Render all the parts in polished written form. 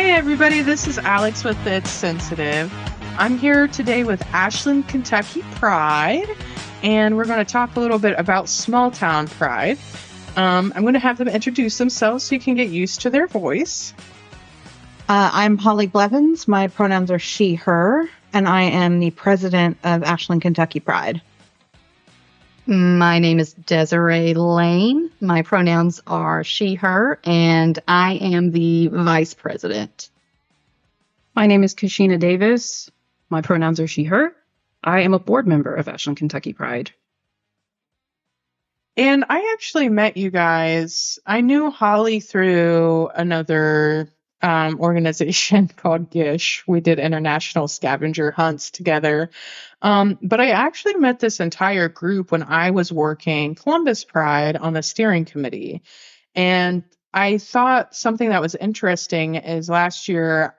Hey everybody, this is Alex with It's Sensitive. I'm here today with Ashland, Kentucky Pride, and we're going to talk a little bit about small town pride. I'm going to have them introduce themselves so you can get used to their voice. I'm Holly Blevins. My pronouns are she, her, and I am the president of Ashland, Kentucky Pride. My name is Desiree Lane. My pronouns are she, her, and I am the vice president. My name is Kasheena Davis. My pronouns are she, her. I am a board member of Ashland, Kentucky Pride. And I actually met you guys. I knew Holly through another organization called GISH. We did international scavenger hunts together. But I actually met this entire group when I was working Columbus Pride on the steering committee. And I thought something that was interesting is last year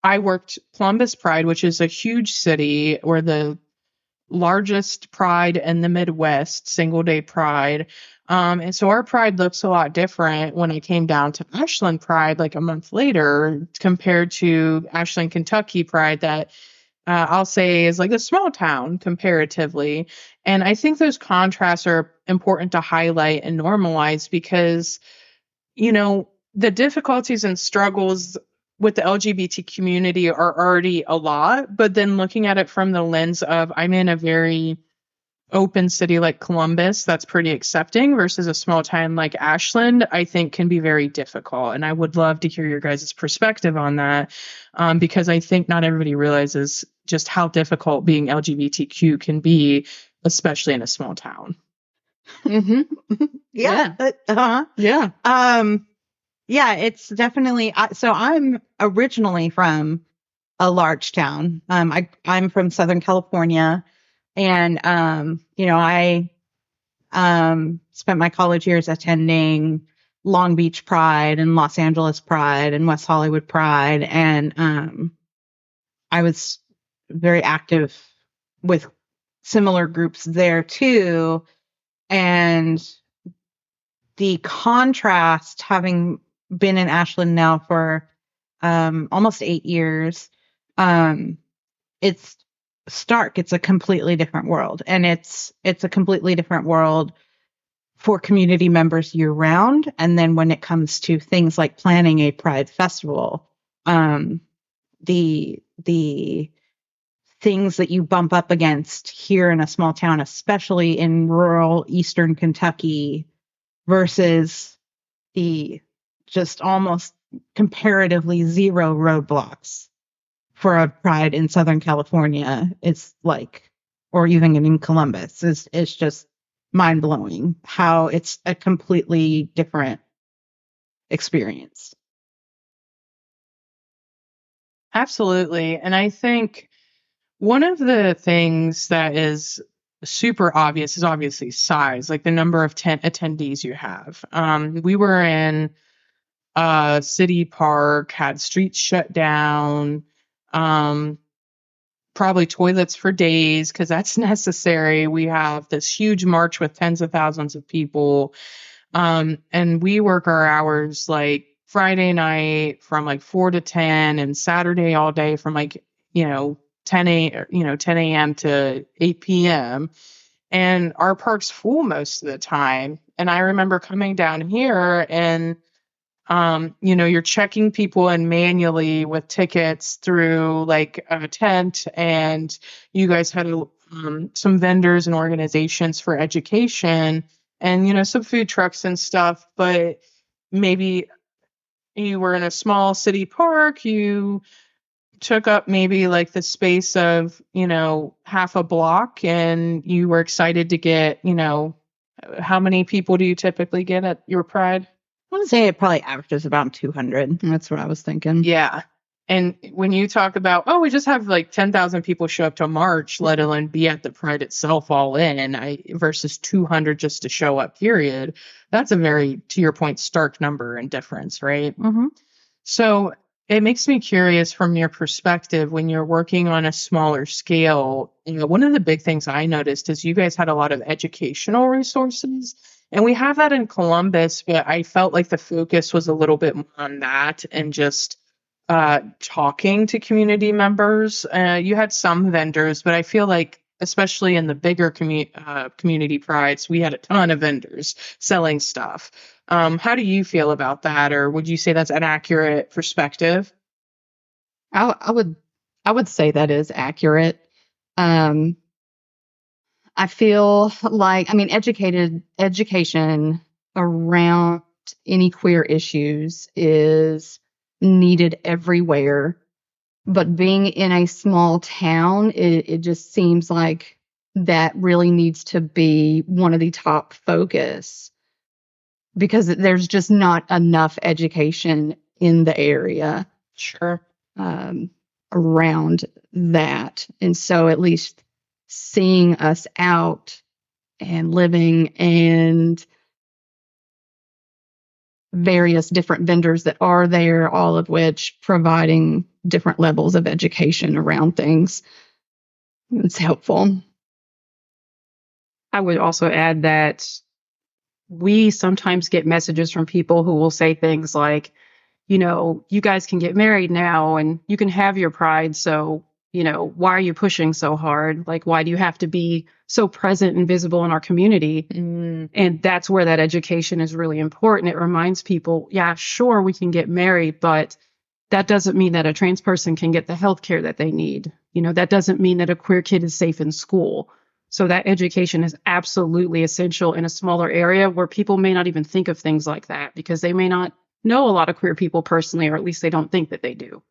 I worked Columbus Pride, which is a huge city. We're the largest pride in the Midwest, single day pride. And so our pride looks a lot different when I came down to Ashland Pride like a month later compared to Ashland, Kentucky Pride that I'll say is like a small town comparatively. And I think those contrasts are important to highlight and normalize because, you know, the difficulties and struggles with the LGBT community are already a lot, but then looking at it from the lens of I'm in a very open city like Columbus that's pretty accepting versus a small town like Ashland, I think can be very difficult. And I would love to hear your guys' perspective on that because I think not everybody realizes just how difficult being LGBTQ can be, especially in a small town. Mm-hmm. Yeah. Yeah, it's definitely. So I'm originally from a large town. I'm from Southern California, and I spent my college years attending Long Beach Pride and Los Angeles Pride and West Hollywood Pride, and I was very active with similar groups there too, and the contrast having been in Ashland now for almost 8 years. It's stark. It's a completely different world. And it's a completely different world for community members year round. And then when it comes to things like planning a Pride festival, the things that you bump up against here in a small town, especially in rural Eastern Kentucky versus the just almost comparatively zero roadblocks for a pride in Southern California. It's like, or even in Columbus, it's just mind blowing how it's a completely different experience. Absolutely. And I think one of the things that is super obvious is obviously size, like the number of attendees you have. We were in City Park, had streets shut down, probably toilets for days because that's necessary. We have this huge march with tens of thousands of people. And we work our hours like Friday night from like 4 to 10 and Saturday all day from like, 10 a.m. to 8 p.m. And our park's full most of the time. And I remember coming down here and you're checking people in manually with tickets through like a tent, and you guys had some vendors and organizations for education and, some food trucks and stuff, but maybe you were in a small city park, you took up maybe like the space of, half a block, and you were excited to get, how many people do you typically get at your Pride? I want to say it probably averages about 200. That's what I was thinking. Yeah. And when you talk about, we just have like 10,000 people show up to March, let alone be at the Pride itself all in, versus 200 just to show up, period. That's a very, to your point, stark number and difference, right? Mm-hmm. So it makes me curious from your perspective when you're working on a smaller scale. One of the big things I noticed is you guys had a lot of educational resources. And we have that in Columbus, but I felt like the focus was a little bit more on that and just talking to community members. You had some vendors, but I feel like, especially in the bigger community prides, we had a ton of vendors selling stuff. How do you feel about that, or would you say that's an accurate perspective? I would say that is accurate. Um, I feel like, I mean, education around any queer issues is needed everywhere. But being in a small town, it just seems like that really needs to be one of the top focus because there's just not enough education in the area Sure. um, around that. And so at least seeing us out and living and various different vendors that are there, all of which providing different levels of education around things. It's helpful. I would also add that we sometimes get messages from people who will say things like, you guys can get married now and you can have your pride. So, why are you pushing so hard? Like, why do you have to be so present and visible in our community? And that's where that education is really important. It reminds people, yeah, sure, we can get married, but that doesn't mean that a trans person can get the health care that they need. That doesn't mean that a queer kid is safe in school. So that education is absolutely essential in a smaller area where people may not even think of things like that because they may not know a lot of queer people personally, or at least they don't think that they do.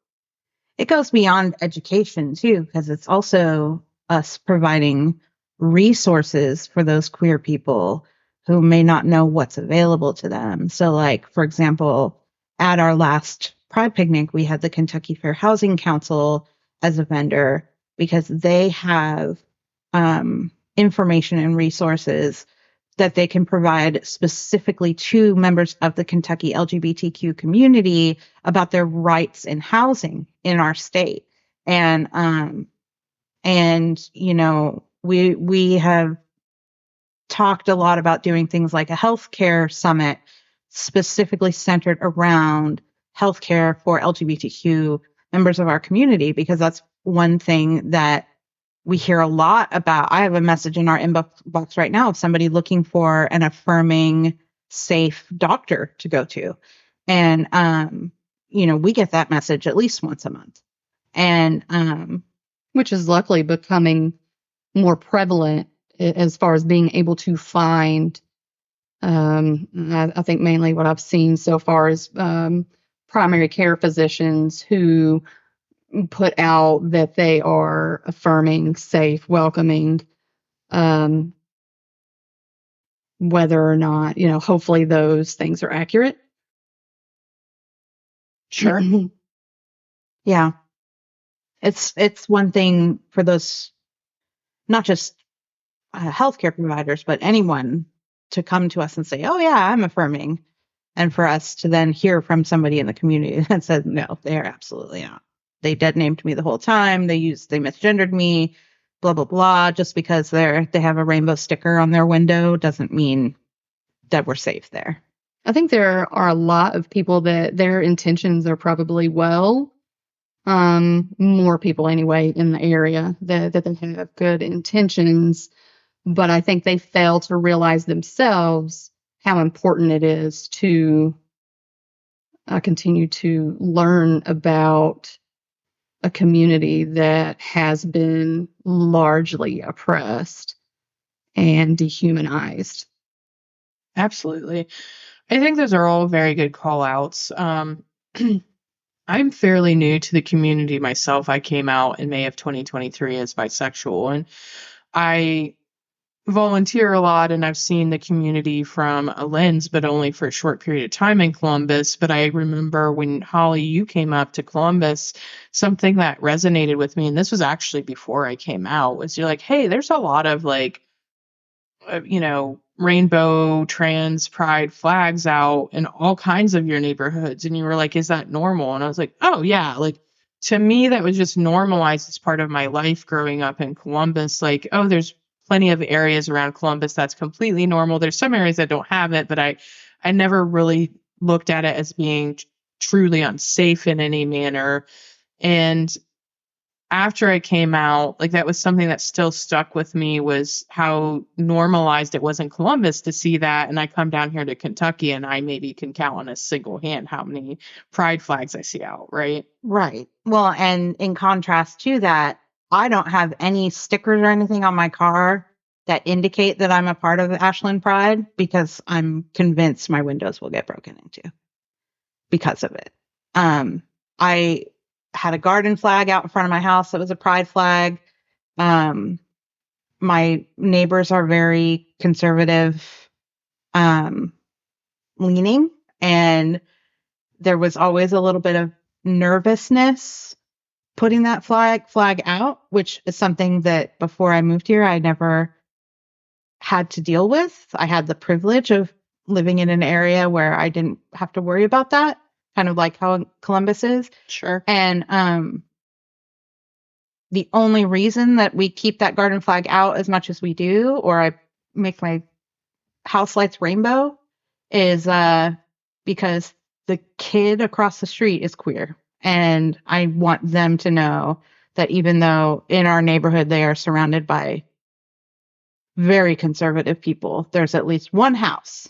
It goes beyond education too, because it's also us providing resources for those queer people who may not know what's available to them. So, like, for example, at our last Pride picnic, we had the Kentucky Fair Housing Council as a vendor because they have information and resources that they can provide specifically to members of the Kentucky LGBTQ community about their rights in housing in our state. And we have talked a lot about doing things like a healthcare summit specifically centered around healthcare for LGBTQ members of our community, because that's one thing that we hear a lot about. I have a message in our inbox right now of somebody looking for an affirming, safe doctor to go to. And, we get that message at least once a month. And, Which is luckily becoming more prevalent as far as being able to find. I think mainly what I've seen so far is primary care physicians who put out that they are affirming, safe, welcoming, whether or not, hopefully those things are accurate. Sure. Yeah. It's one thing for those, not just healthcare providers, but anyone to come to us and say, oh yeah, I'm affirming. And for us to then hear from somebody in the community that said, no, they are absolutely not. They dead named me the whole time. They misgendered me, blah, blah, blah. Just because they have a rainbow sticker on their window doesn't mean that we're safe there. I think there are a lot of people that their intentions are probably well. More people anyway in the area that they have good intentions, but I think they fail to realize themselves how important it is to continue to learn about a community that has been largely oppressed and dehumanized. Absolutely. I think those are all very good call outs. I'm fairly new to the community myself. I came out in May of 2023 as bisexual, and I volunteer a lot, and I've seen the community from a lens, but only for a short period of time in Columbus. But I remember when Holly, you came up to Columbus, something that resonated with me, and this was actually before I came out, was you're like, hey, there's a lot of like, rainbow trans pride flags out in all kinds of your neighborhoods. And you were like, is that normal? And I was like, oh yeah. Like, to me, that was just normalized as part of my life growing up in Columbus. Like, oh, there's plenty of areas around Columbus that's completely normal. There's some areas that don't have it, but I never really looked at it as being truly unsafe in any manner. And after I came out, like that was something that still stuck with me, was how normalized it was in Columbus to see that. And I come down here to Kentucky and I maybe can count on a single hand how many pride flags I see out, right? Right. Well, and in contrast to that, I don't have any stickers or anything on my car that indicate that I'm a part of Ashland Pride, because I'm convinced my windows will get broken into because of it. I had a garden flag out in front of my house that was a pride flag. My neighbors are very conservative leaning, and there was always a little bit of nervousness putting that flag out, which is something that before I moved here, I never had to deal with. I had the privilege of living in an area where I didn't have to worry about that, kind of like how Columbus is. Sure. And the only reason that we keep that garden flag out as much as we do, or I make my house lights rainbow, is because the kid across the street is queer. And I want them to know that even though in our neighborhood they are surrounded by very conservative people, there's at least one house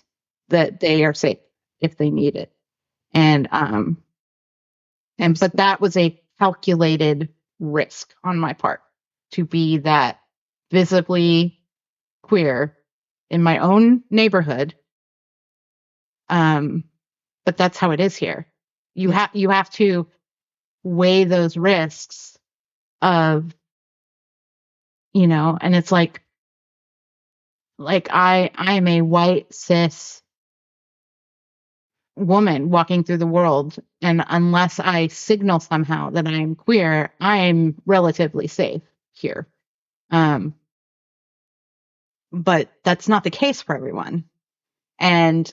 that they are safe if they need it. And but that was a calculated risk on my part to be that visibly queer in my own neighborhood. But that's how it is here. You have to weigh those risks of, and it's like I'm a white cis woman walking through the world, and unless I signal somehow that I'm queer, I'm relatively safe here. But that's not the case for everyone. And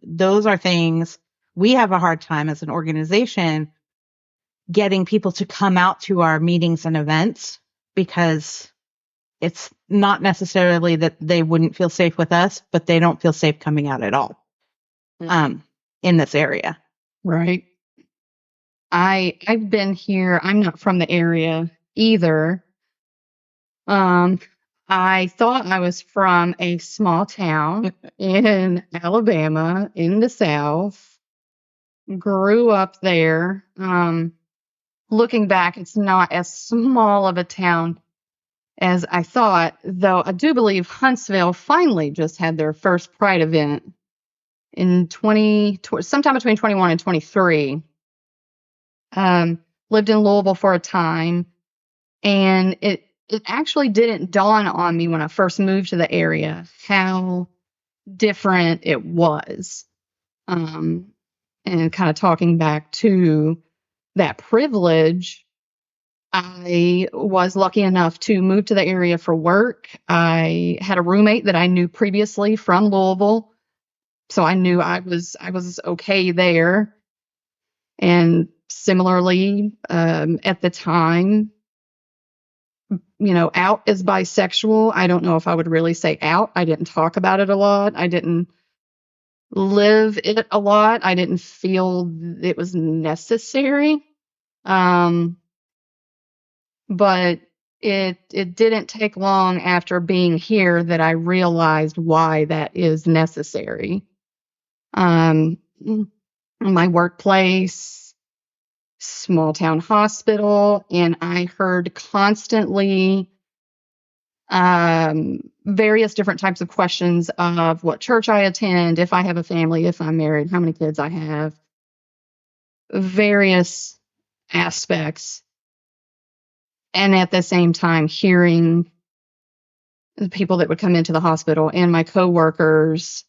those are things we have a hard time as an organization getting people to come out to our meetings and events, because it's not necessarily that they wouldn't feel safe with us, but they don't feel safe coming out at all in this area. Right. I've been here. I'm not from the area either. I thought I was from a small town in Alabama in the South. Grew up there. Looking back, it's not as small of a town as I thought, though I do believe Huntsville finally just had their first Pride event in sometime between 21 and 23. Lived in Louisville for a time, and it actually didn't dawn on me when I first moved to the area how different it was. And kind of talking back to that privilege, I was lucky enough to move to the area for work. I had a roommate that I knew previously from Louisville, so I knew I was okay there. And similarly, at the time, out as bisexual. I don't know if I would really say out. I didn't talk about it a lot. I didn't live it a lot. I didn't feel it was necessary. But it didn't take long after being here that I realized why that is necessary. My workplace, small town hospital, and I heard constantly various different types of questions of what church I attend, if I have a family, if I'm married, how many kids I have, various aspects. And at the same time, hearing the people that would come into the hospital and my coworkers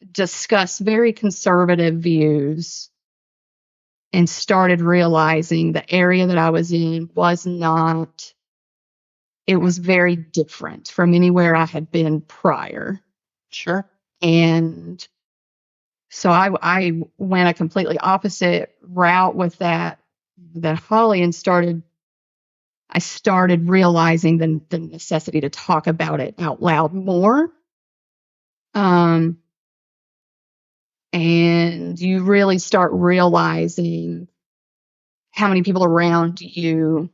discuss very conservative views, and started realizing the area that I was in was not, it was very different from anywhere I had been prior. Sure. And so I went a completely opposite route with that Holly, and I started realizing the necessity to talk about it out loud more. and you really start realizing how many people around you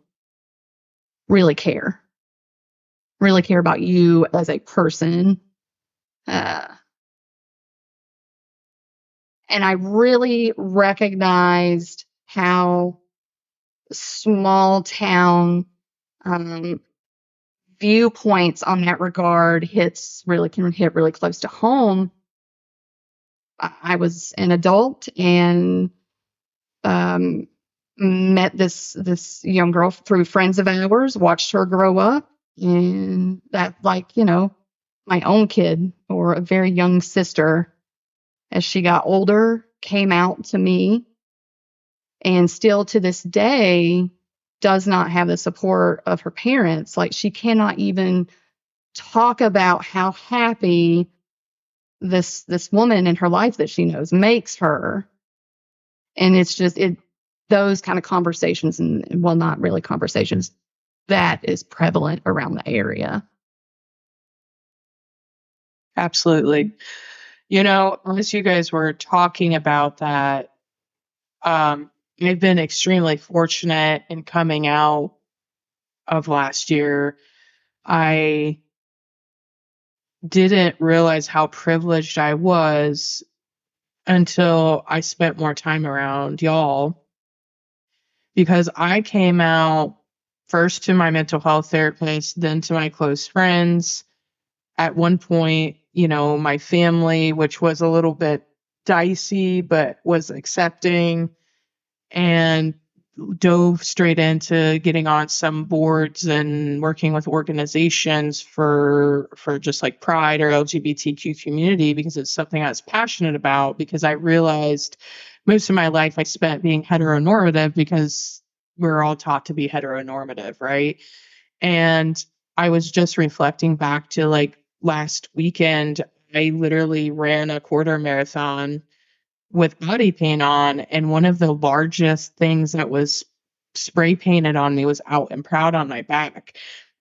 really care about you as a person. And I really recognized how small town viewpoints on that regard can hit really close to home. I was an adult and met this young girl through friends of ours, watched her grow up, and that, like, my own kid or a very young sister, as she got older, came out to me, and still to this day does not have the support of her parents. Like, she cannot even talk about how happy this woman in her life that she knows makes her. And it's just those kind of conversations, and well, not really conversations, that is prevalent around the area. Absolutely. As you guys were talking about that, I've been extremely fortunate in coming out of last year. I didn't realize how privileged I was until I spent more time around y'all, because I came out first to my mental health therapist, then to my close friends. At one point, my family, which was a little bit dicey, but was accepting, and dove straight into getting on some boards and working with organizations for just like pride or LGBTQ community, because it's something I was passionate about, because I realized most of my life I spent being heteronormative because we're all taught to be heteronormative, right? And I was just reflecting back to like last weekend, I literally ran a quarter marathon with body paint on, and one of the largest things that was spray painted on me was "Out and Proud" on my back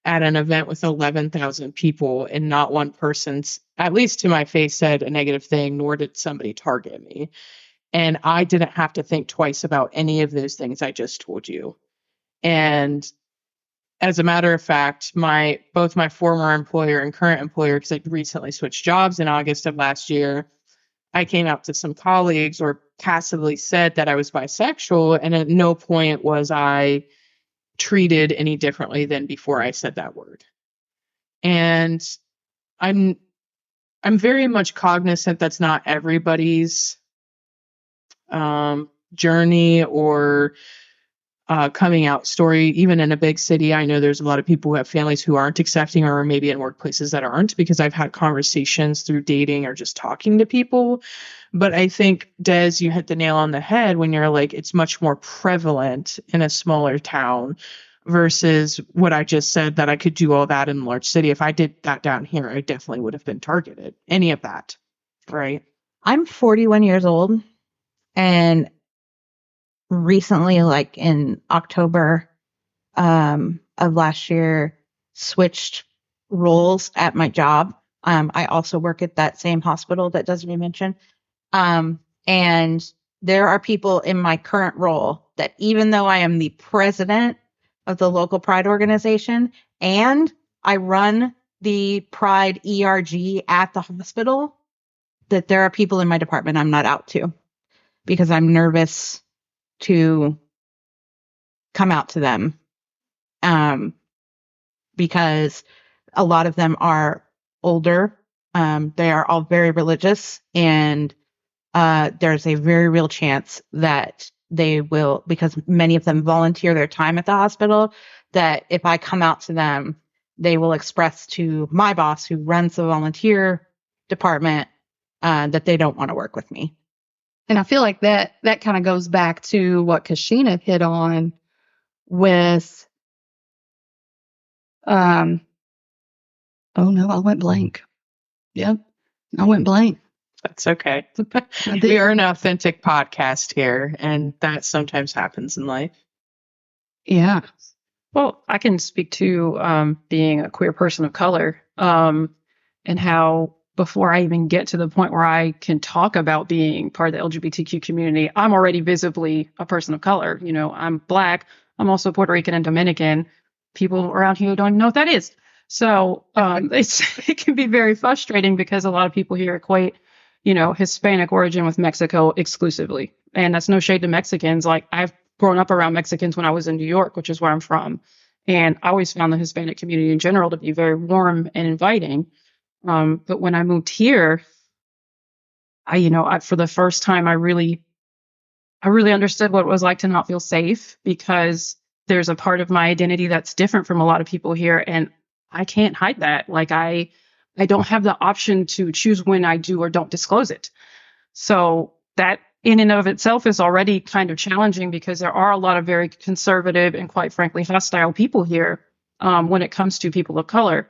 at an event with 11,000 people, and not one person's, at least to my face, said a negative thing, nor did somebody target me. And I didn't have to think twice about any of those things I just told you. And as a matter of fact, both my former employer and current employer, because I recently switched jobs in August of last year, I came out to some colleagues or passively said that I was bisexual, and at no point was I treated any differently than before I said that word. And I'm very much cognizant that's not everybody's journey or coming out story. Even in a big city, I know there's a lot of people who have families who aren't accepting, or maybe in workplaces that aren't, because I've had conversations through dating or just talking to people. But I think, Des, you hit the nail on the head when you're like, it's much more prevalent in a smaller town versus what I just said, that I could do all that in a large city. If I did that down here, I definitely would have been targeted. Any of that, right? I'm 41 years old, and recently, like in October of last year, switched roles at my job. I also work at that same hospital that Desiree mentioned. And there are people in my current role that, even though I am the president of the local pride organization and I run the pride ERG at the hospital, that there are people in my department I'm not out to because I'm nervous to come out to them. Because a lot of them are older. They are all very religious, and there's a very real chance that they will, because many of them volunteer their time at the hospital, that if I come out to them, they will express to my boss, who runs the volunteer department, that they don't want to work with me. And I feel like that kind of goes back to what Kasheena hit on with, oh no, I went blank. Yep, I went blank. That's okay. We are an authentic podcast here, and that sometimes happens in life. Yeah. Well, I can speak to being a queer person of color, and how before I even get to the point where I can talk about being part of the LGBTQ community, I'm already visibly a person of color. You know, I'm Black. I'm also Puerto Rican and Dominican. People around here don't know what that is. So it can be very frustrating because a lot of people here equate, you know, Hispanic origin with Mexico exclusively. And that's no shade to Mexicans. Like, I've grown up around Mexicans when I was in New York, which is where I'm from. And I always found the Hispanic community in general to be very warm and inviting. But when I moved here, for the first time, I really understood what it was like to not feel safe, because there's a part of my identity that's different from a lot of people here, and I can't hide that. Like, I don't have the option to choose when I do or don't disclose it. So that in and of itself is already kind of challenging, because there are a lot of very conservative and, quite frankly, hostile people here when it comes to people of color.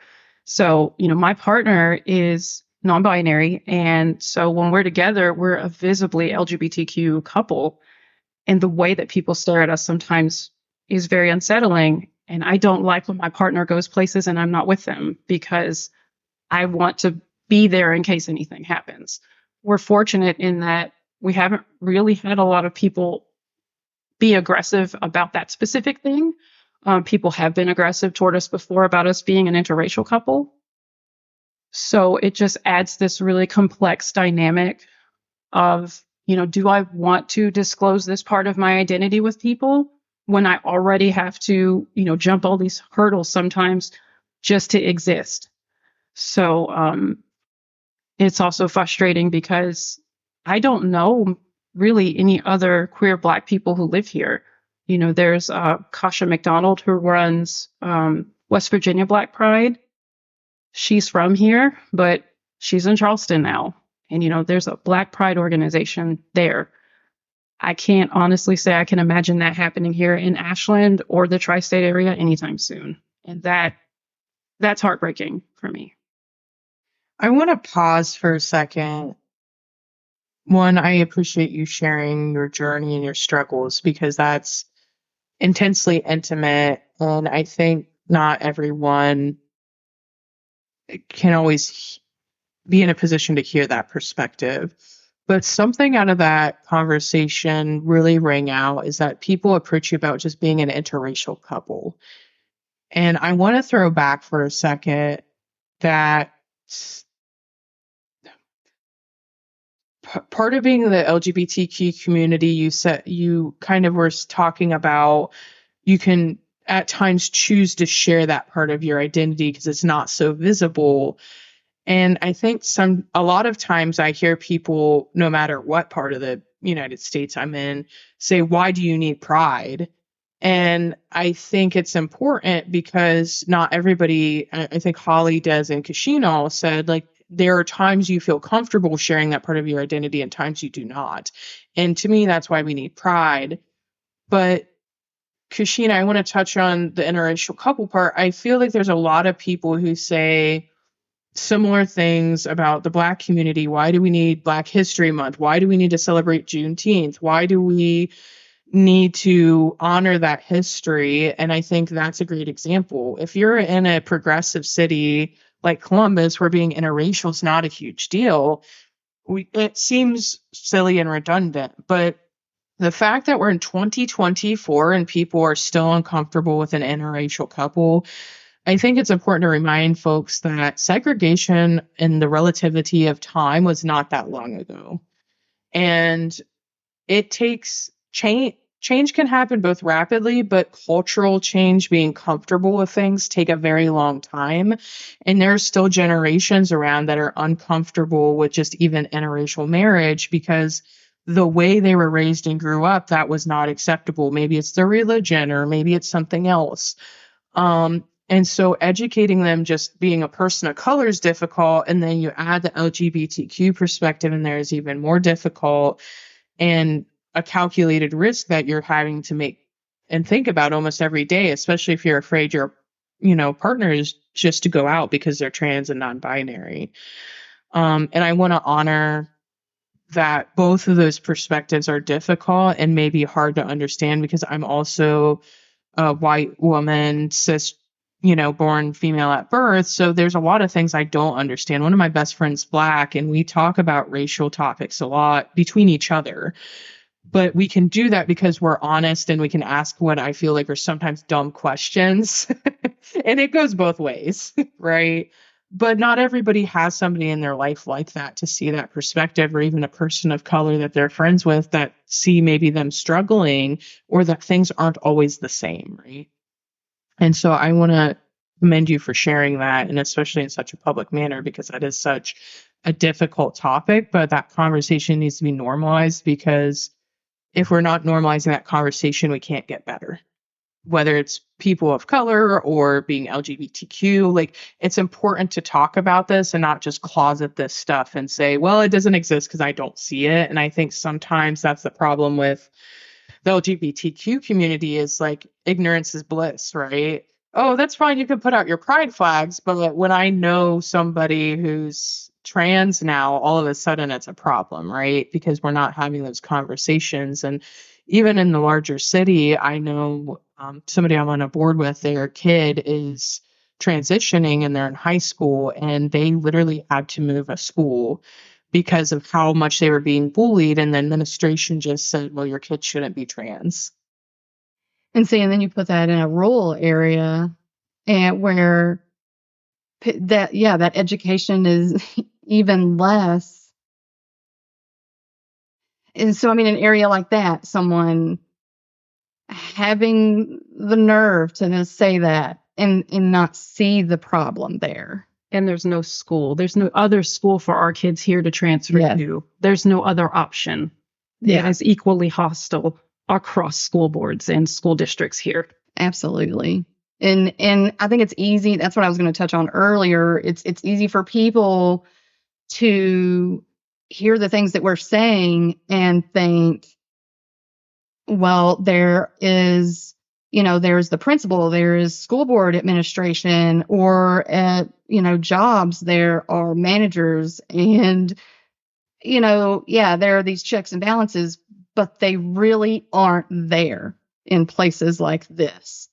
So, you know, my partner is non-binary, and so when we're together, we're a visibly LGBTQ couple. And the way that people stare at us sometimes is very unsettling. And I don't like when my partner goes places and I'm not with them, because I want to be there in case anything happens. We're fortunate in that we haven't really had a lot of people be aggressive about that specific thing. People have been aggressive toward us before about us being an interracial couple. So it just adds this really complex dynamic of, you know, do I want to disclose this part of my identity with people when I already have to, you know, jump all these hurdles sometimes just to exist? So it's also frustrating because I don't know really any other queer Black people who live here. You know, there's Kasha McDonald, who runs West Virginia Black Pride. She's from here, but she's in Charleston now. And, you know, there's a Black Pride organization there. I can't honestly say I can imagine that happening here in Ashland or the tri-state area anytime soon. And that's heartbreaking for me. I want to pause for a second. One, I appreciate you sharing your journey and your struggles, because that's intensely intimate. And I think not everyone can always be in a position to hear that perspective. But something out of that conversation really rang out, is that people approach you about just being an interracial couple. And I want to throw back for a second that part of being the LGBTQ community, you kind of were talking about, you can at times choose to share that part of your identity because it's not so visible. And I think a lot of times I hear people, no matter what part of the United States I'm in, say, why do you need pride? And I think it's important because not everybody, I think Holly, Des, and Kasheena all said, like, there are times you feel comfortable sharing that part of your identity and times you do not. And to me, that's why we need pride. But Kasheena, I want to touch on the interracial couple part. I feel like there's a lot of people who say similar things about the Black community. Why do we need Black History Month? Why do we need to celebrate Juneteenth? Why do we need to honor that history? And I think that's a great example. If you're in a progressive city like Columbus, where being interracial is not a huge deal, it seems silly and redundant. But the fact that we're in 2024 and people are still uncomfortable with an interracial couple, I think it's important to remind folks that segregation in the relativity of time was not that long ago. And it takes change. Change can happen both rapidly, but cultural change, being comfortable with things, take a very long time. And there's still generations around that are uncomfortable with just even interracial marriage because the way they were raised and grew up, that was not acceptable. Maybe it's their religion or maybe it's something else. And so educating them, just being a person of color, is difficult. And then you add the LGBTQ perspective in there, is even more difficult. And a calculated risk that you're having to make and think about almost every day, especially if you're afraid your, partner is just to go out because they're trans and non-binary. And I want to honor that both of those perspectives are difficult and maybe hard to understand, because I'm also a white woman, cis born female at birth. So there's a lot of things I don't understand. One of my best friends, Black, and we talk about racial topics a lot between each other. But we can do that because we're honest and we can ask what I feel like are sometimes dumb questions. And it goes both ways, right? But not everybody has somebody in their life like that to see that perspective, or even a person of color that they're friends with that see maybe them struggling, or that things aren't always the same, right? And so I want to commend you for sharing that, and especially in such a public manner, because that is such a difficult topic. But that conversation needs to be normalized, because if we're not normalizing that conversation, we can't get better. Whether it's people of color or being LGBTQ, like, it's important to talk about this and not just closet this stuff and say, well, it doesn't exist because I don't see it. And I think sometimes that's the problem with the LGBTQ community, is like, ignorance is bliss, right? Oh, that's fine. You can put out your pride flags. But when I know somebody who's trans now, all of a sudden it's a problem, right? Because we're not having those conversations. And even in the larger city, I know somebody I'm on a board with, their kid is transitioning and they're in high school, and they literally had to move a school because of how much they were being bullied. And the administration just said, well, your kid shouldn't be trans. And see, and then you put that in a rural area, and where that education is even less. And so, I mean, an area like that, someone having the nerve to just say that and not see the problem there. And there's no school. There's no other school for our kids here to transfer to. There's no other option. It is equally hostile across school boards and school districts here. Absolutely. And I think it's easy. That's what I was going to touch on earlier. It's easy for people to hear the things that we're saying and think, well, there is, there's the principal, there is school board administration, or at, jobs, there are managers, and, there are these checks and balances, but they really aren't there in places like this.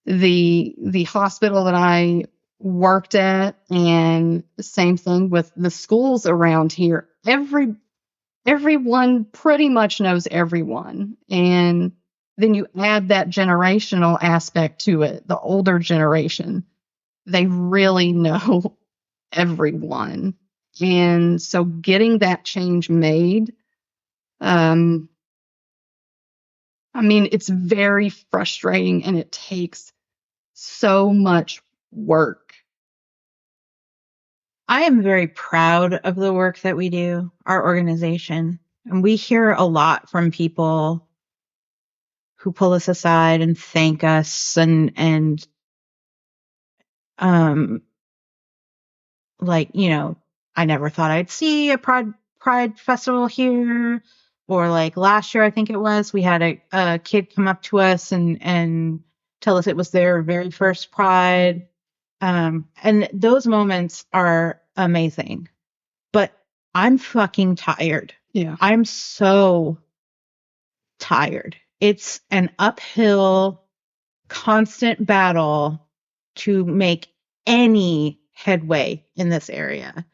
The hospital that I worked at, and the same thing with the schools around here, everyone pretty much knows everyone. And then you add that generational aspect to it, the older generation, they really know everyone. And so getting that change made, it's very frustrating, and it takes so much work. I am very proud of the work that we do, our organization. And we hear a lot from people who pull us aside and thank us, and I never thought I'd see a Pride festival here. Or like last year, I think it was, we had a kid come up to us and tell us it was their very first Pride. And those moments are amazing. But I'm fucking tired. Yeah. I'm so tired. It's an uphill, constant battle to make any headway in this area.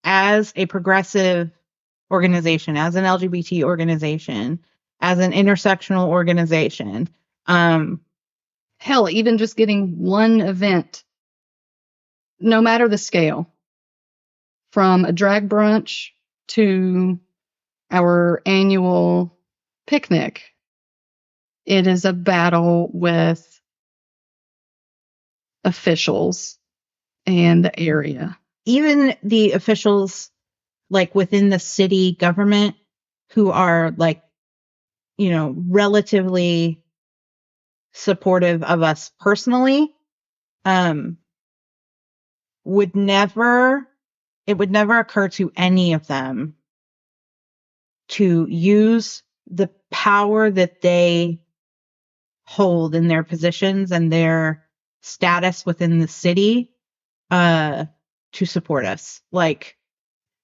As a progressive organization, as an LGBT organization, as an intersectional organization. Hell, even just getting one event, no matter the scale, from a drag brunch to our annual picnic, it is a battle with officials and the area. Even the officials, like within the city government, who are relatively supportive of us personally, it would never occur to any of them to use the power that they hold in their positions and their status within the city to support us. Like,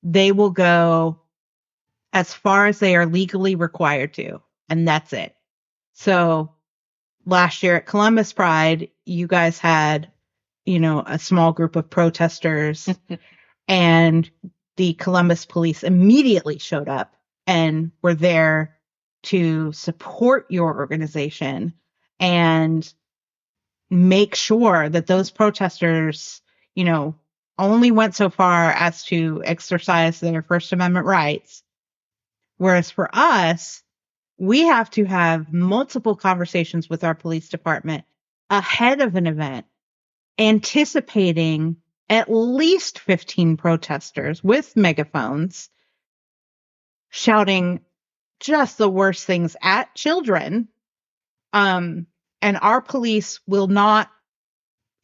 they will go as far as they are legally required to, and that's it. So last year at Columbus Pride, you guys had a small group of protesters, and the Columbus police immediately showed up and were there to support your organization and make sure that those protesters, only went so far as to exercise their First Amendment rights. Whereas for us, we have to have multiple conversations with our police department ahead of an event, anticipating at least 15 protesters with megaphones shouting just the worst things at children. And our police will not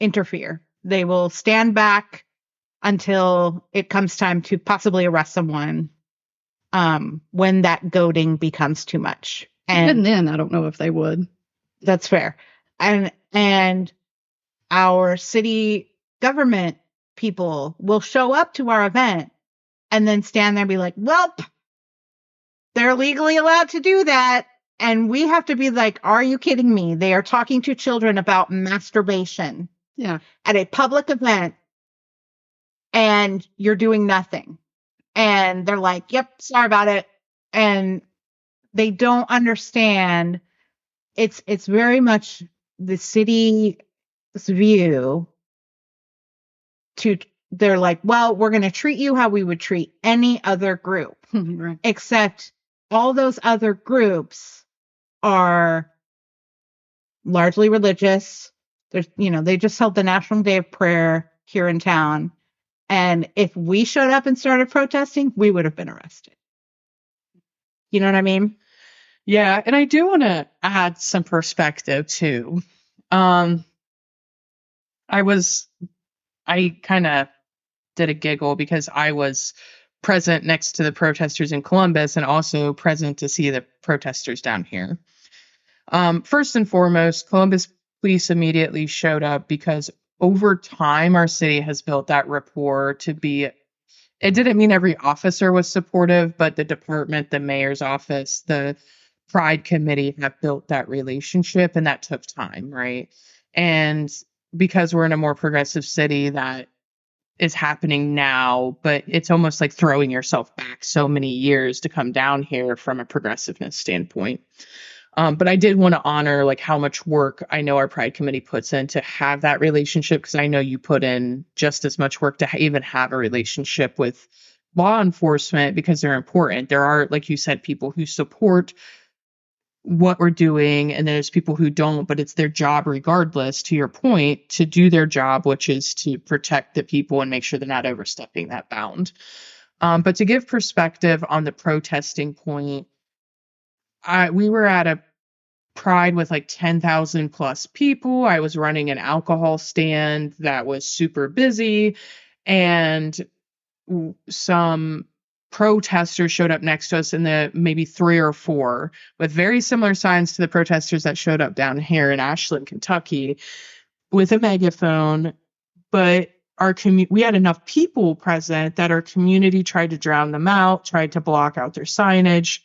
interfere. They will stand back until it comes time to possibly arrest someone, when that goading becomes too much. And even then, I don't know if they would. That's fair. And our city government people will show up to our event and then stand there and be like, well, they're legally allowed to do that. And we have to be like, are you kidding me? They are talking to children about masturbation at a public event, and you're doing nothing. And they're like, yep, sorry about it. And they don't understand. It's very much the city's view they're like, well, we're going to treat you how we would treat any other group, Right. Except all those other groups are largely religious. They just held the National Day of Prayer here in town. And if we showed up and started protesting, we would have been arrested. You know what I mean? Yeah, and I do want to add some perspective too. I kind of did a giggle because I was present next to the protesters in Columbus and also present to see the protesters down here. First and foremost, Columbus police immediately showed up because over time our city has built that rapport to be. It didn't mean every officer was supportive, but the department, the mayor's office, the Pride committee have built that relationship, and that took time, right? And because we're in a more progressive city, that is happening now, but it's almost like throwing yourself back so many years to come down here from a progressiveness standpoint. But I did want to honor like how much work I know our Pride committee puts in to have that relationship, because I know you put in just as much work to even have a relationship with law enforcement, because they're important. There are, like you said, people who support what we're doing, and there's people who don't, but it's their job regardless, to your point, to do their job, which is to protect the people and make sure they're not overstepping that bound. But to give perspective on the protesting point, we were at a Pride with like 10,000 plus people. I was running an alcohol stand that was super busy, and some protesters showed up next to us in the maybe 3 or 4 with very similar signs to the protesters that showed up down here in Ashland, Kentucky, with a megaphone. But we had enough people present that our community tried to drown them out, tried to block out their signage.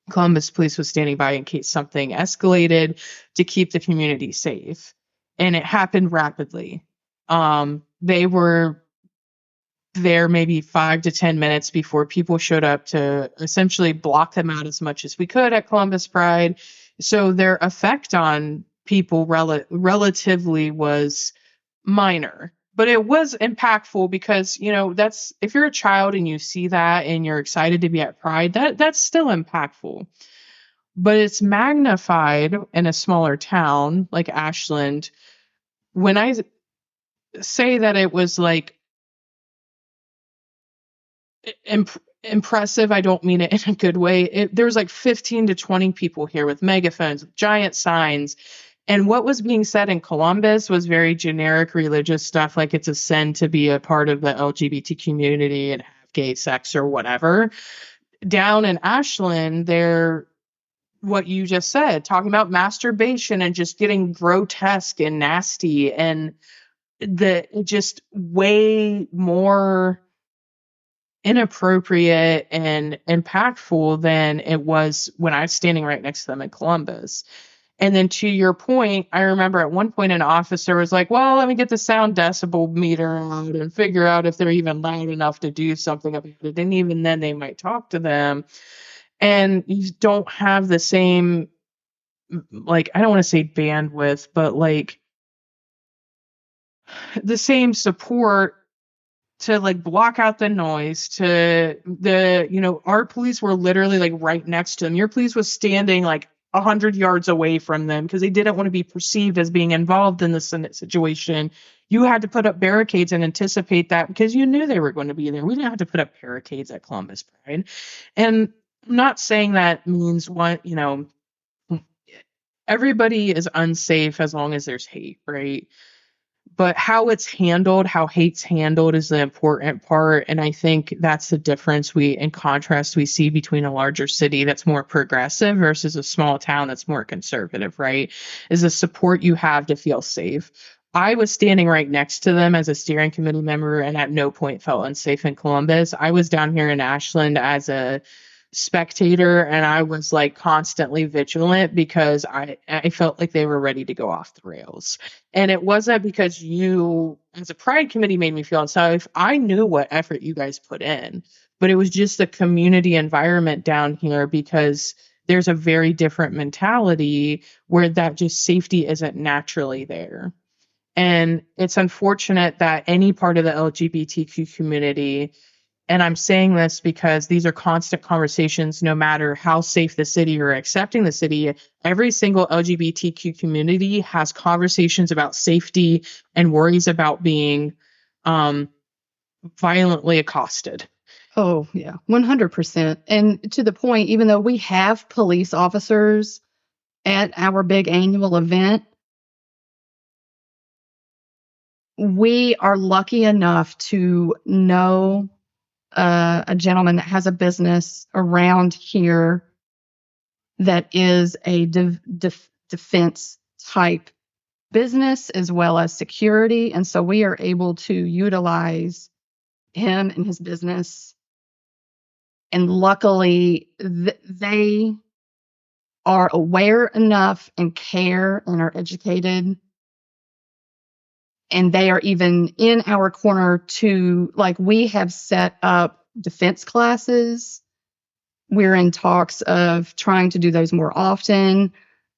Columbus police was standing by in case something escalated to keep the community safe. And it happened rapidly. They were there maybe 5 to 10 minutes before people showed up to essentially block them out as much as we could at Columbus Pride. So their effect on people relatively was minor. But it was impactful because, that's, if you're a child and you see that and you're excited to be at Pride, that's still impactful. But it's magnified in a smaller town like Ashland. When I say that it was like impressive, I don't mean it in a good way. There was like 15 to 20 people here with megaphones, with giant signs. And what was being said in Columbus was very generic religious stuff, like it's a sin to be a part of the LGBT community and have gay sex or whatever. Down in Ashland, they're what you just said, talking about masturbation and just getting grotesque and nasty, and just way more inappropriate and impactful than it was when I was standing right next to them in Columbus. And then to your point, I remember at one point an officer was like, well, let me get the sound decibel meter out and figure out if they're even loud enough to do something about it. And even then they might talk to them. And you don't have the same, like, I don't want to say bandwidth, but like the same support to like block out the noise, to our police were literally like right next to them. Your police was standing like 100 yards away from them because they didn't want to be perceived as being involved in the situation. You had to put up barricades and anticipate that because you knew they were going to be there. We didn't have to put up barricades at Columbus Pride. And I'm not saying that means everybody is unsafe as long as there's hate, right? But how it's handled, how hate's handled is the important part. And I think that's the difference in contrast, we see between a larger city that's more progressive versus a small town that's more conservative, right? Is the support you have to feel safe. I was standing right next to them as a steering committee member and at no point felt unsafe in Columbus. I was down here in Ashland as a spectator and I was like constantly vigilant because I felt like they were ready to go off the rails. And it wasn't because you as a pride committee made me feel unsafe. I knew what effort you guys put in, but it was just the community environment down here because there's a very different mentality where that just safety isn't naturally there. And it's unfortunate that any part of the LGBTQ community, and I'm saying this because these are constant conversations, no matter how safe the city or accepting the city, every single LGBTQ community has conversations about safety and worries about being violently accosted. Oh, yeah, 100%. And to the point, even though we have police officers at our big annual event, we are lucky enough to know a gentleman that has a business around here that is a defense type business as well as security. And so we are able to utilize him and his business. And luckily, they are aware enough and care and are educated. And they are even in our corner to, like, we have set up defense classes. We're in talks of trying to do those more often.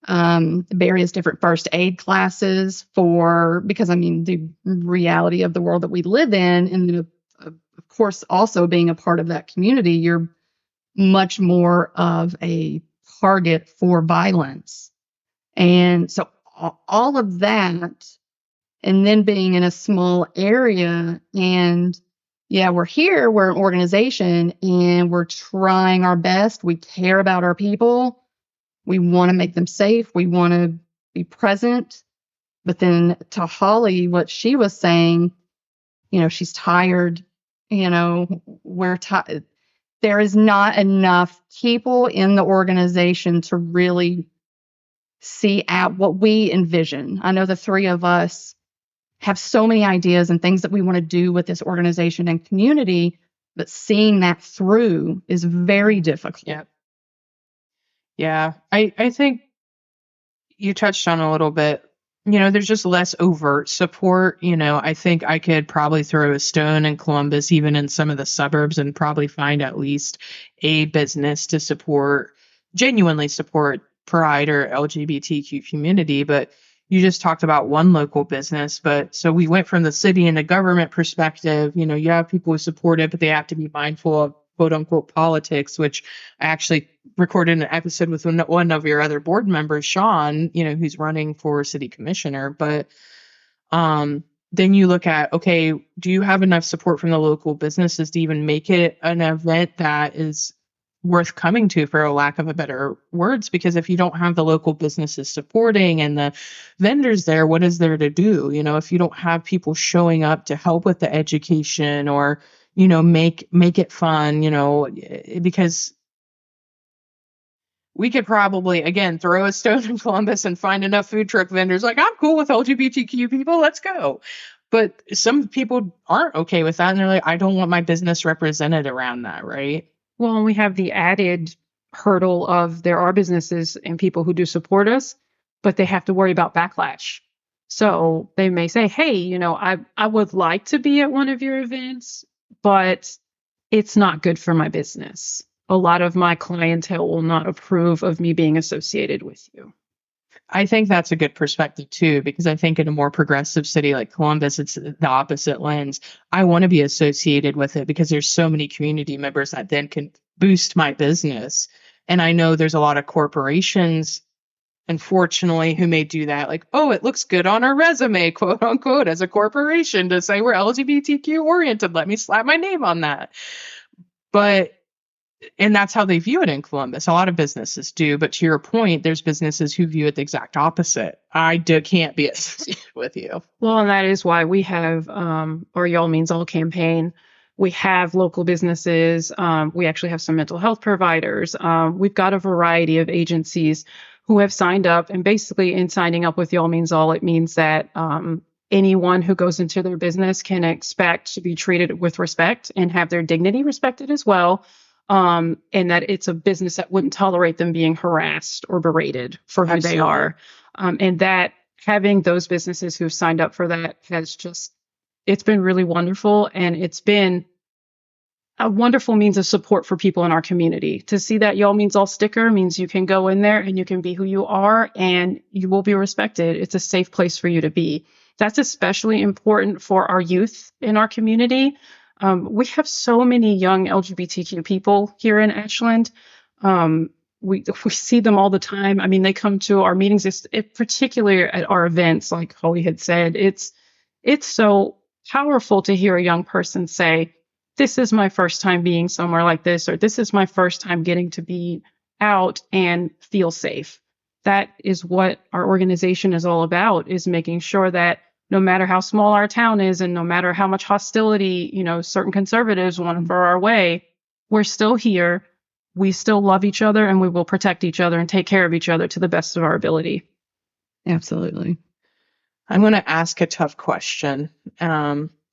Various different first aid classes because I mean, the reality of the world that we live in, and then of course, also being a part of that community, you're much more of a target for violence. And so all of that, and then being in a small area, and yeah, we're an organization and we're trying our best. We care about our people. We want to make them safe. We want to be present. But then to Holly, what she was saying, she's tired. We're tired. There is not enough people in the organization to really see out what we envision. I know the three of us have so many ideas and things that we want to do with this organization and community, but seeing that through is very difficult. Yeah. I think you touched on a little bit, there's just less overt support. I think I could probably throw a stone in Columbus, even in some of the suburbs, and probably find at least a business to genuinely support Pride or LGBTQ community. But you just talked about one local business, but so we went from the city and the government perspective. You have people who support it, but they have to be mindful of quote unquote politics, which I actually recorded an episode with one of your other board members, Sean, who's running for city commissioner. But then you look at, okay, do you have enough support from the local businesses to even make it an event that is worth coming to, for a lack of a better words? Because if you don't have the local businesses supporting and the vendors there, what is there to do? If you don't have people showing up to help with the education or, make it fun, because we could probably, again, throw a stone in Columbus and find enough food truck vendors like, I'm cool with LGBTQ people, let's go. But some people aren't okay with that. And they're like, I don't want my business represented around that, right? Well, and we have the added hurdle of there are businesses and people who do support us, but they have to worry about backlash. So they may say, hey, I would like to be at one of your events, but it's not good for my business. A lot of my clientele will not approve of me being associated with you. I think that's a good perspective too, because I think in a more progressive city like Columbus, it's the opposite lens. I want to be associated with it because there's so many community members that then can boost my business. And I know there's a lot of corporations, unfortunately, who may do that. Like, oh, it looks good on our resume, quote unquote, as a corporation to say we're LGBTQ oriented. Let me slap my name on that. And that's how they view it in Columbus. A lot of businesses do. But to your point, there's businesses who view it the exact opposite. Can't be associated with you. Well, and that is why we have our Y'all Means All campaign. We have local businesses. We actually have some mental health providers. We've got a variety of agencies who have signed up. And basically, in signing up with Y'all Means All, it means that anyone who goes into their business can expect to be treated with respect and have their dignity respected as well. And that it's a business that wouldn't tolerate them being harassed or berated for who Absolutely. they are. And that having those businesses who've signed up for that it's been really wonderful. And it's been a wonderful means of support for people in our community. To see that Y'all Means All sticker means you can go in there and you can be who you are and you will be respected. It's a safe place for you to be. That's especially important for our youth in our community. We have so many young LGBTQ people here in Ashland. We see them all the time. I mean, they come to our meetings, particularly at our events, like Holly had said. It's so powerful to hear a young person say, this is my first time being somewhere like this, or this is my first time getting to be out and feel safe. That is what our organization is all about, is making sure that no matter how small our town is and no matter how much hostility, certain conservatives want to throw our way, we're still here. We still love each other and we will protect each other and take care of each other to the best of our ability. Absolutely. I'm going to ask a tough question.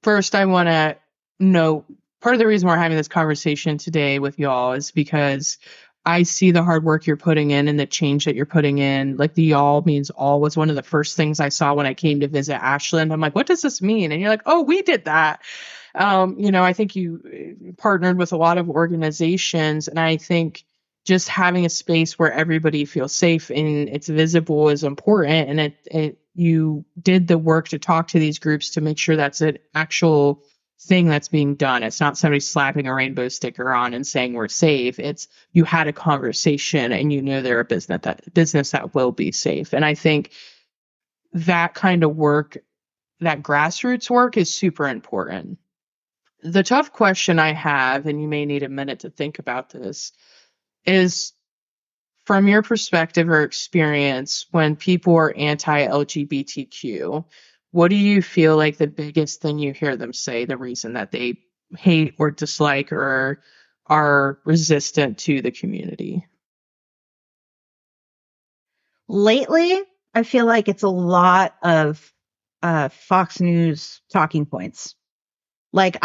First, I want to know part of the reason we're having this conversation today with y'all is because I see the hard work you're putting in and the change that you're putting in. Like the Y'all Means All was one of the first things I saw when I came to visit Ashland. I'm like, what does this mean? And you're like, oh, we did that. I think you partnered with a lot of organizations, and I think just having a space where everybody feels safe and it's visible is important. And you did the work to talk to these groups to make sure that's an actual thing that's being done. It's not somebody slapping a rainbow sticker on and saying we're safe. It's you had a conversation and you know they're a business that will be safe. And I think that kind of work, that grassroots work, is super important. The tough question I have, and you may need a minute to think about this, is from your perspective or experience, when people are anti-LGBTQ, what do you feel like the biggest thing you hear them say, the reason that they hate or dislike or are resistant to the community? Lately, I feel like it's a lot of Fox News talking points. Like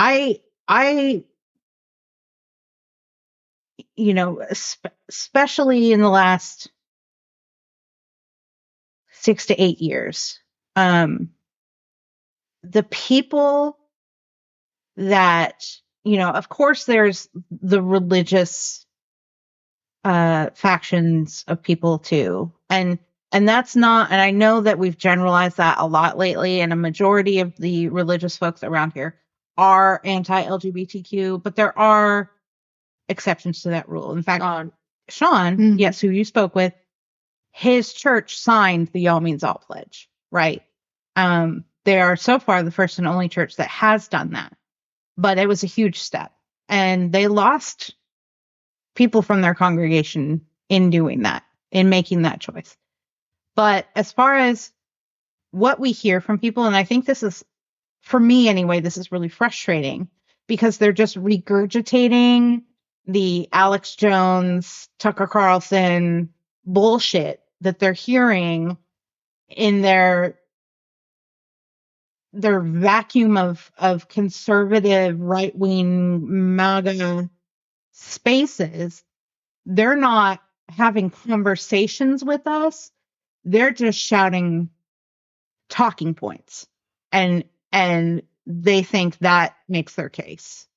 especially in the last 6 to 8 years, the people that, of course there's the religious factions of people too. And that's not, and I know that we've generalized that a lot lately, and a majority of the religious folks around here are anti-LGBTQ, but there are exceptions to that rule. In fact, Sean, yes, who you spoke with, his church signed the Y'all Means All pledge, right? They are so far the first and only church that has done that, but it was a huge step, and they lost people from their congregation in doing that, in making that choice. But as far as what we hear from people, and I think this is, for me anyway, this is really frustrating because they're just regurgitating the Alex Jones, Tucker Carlson bullshit that they're hearing in their vacuum of conservative right-wing MAGA spaces. They're not having conversations with us they're just shouting talking points, and they think that makes their case.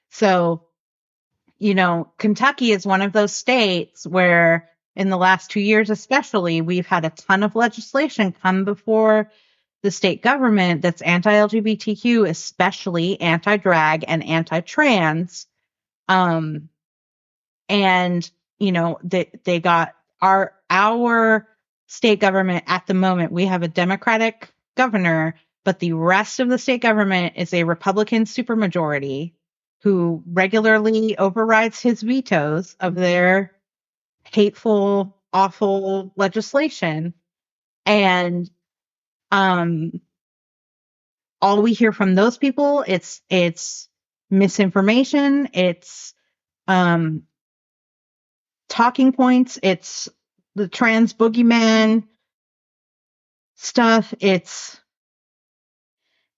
So, Kentucky is one of those states where in the last 2 years, especially, we've had a ton of legislation come before the state government that's anti-LGBTQ, especially anti-drag and anti-trans. And, they got our state government at the moment. We have a Democratic governor, but the rest of the state government is a Republican supermajority who regularly overrides his vetoes of their hateful, awful legislation. And all we hear from those people, it's misinformation, it's talking points, it's the trans boogeyman stuff.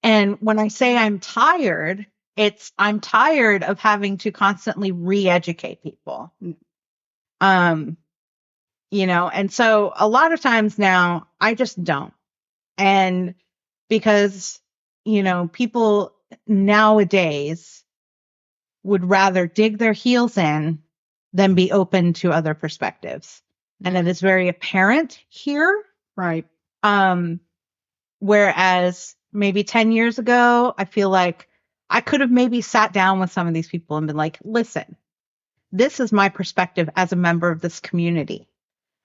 And when I say I'm tired, I'm tired of having to constantly re-educate people. And so a lot of times now I just don't. And because, people nowadays would rather dig their heels in than be open to other perspectives. And it is very apparent here. Right. Whereas maybe 10 years ago, I feel like I could have maybe sat down with some of these people and been like, listen, this is my perspective as a member of this community.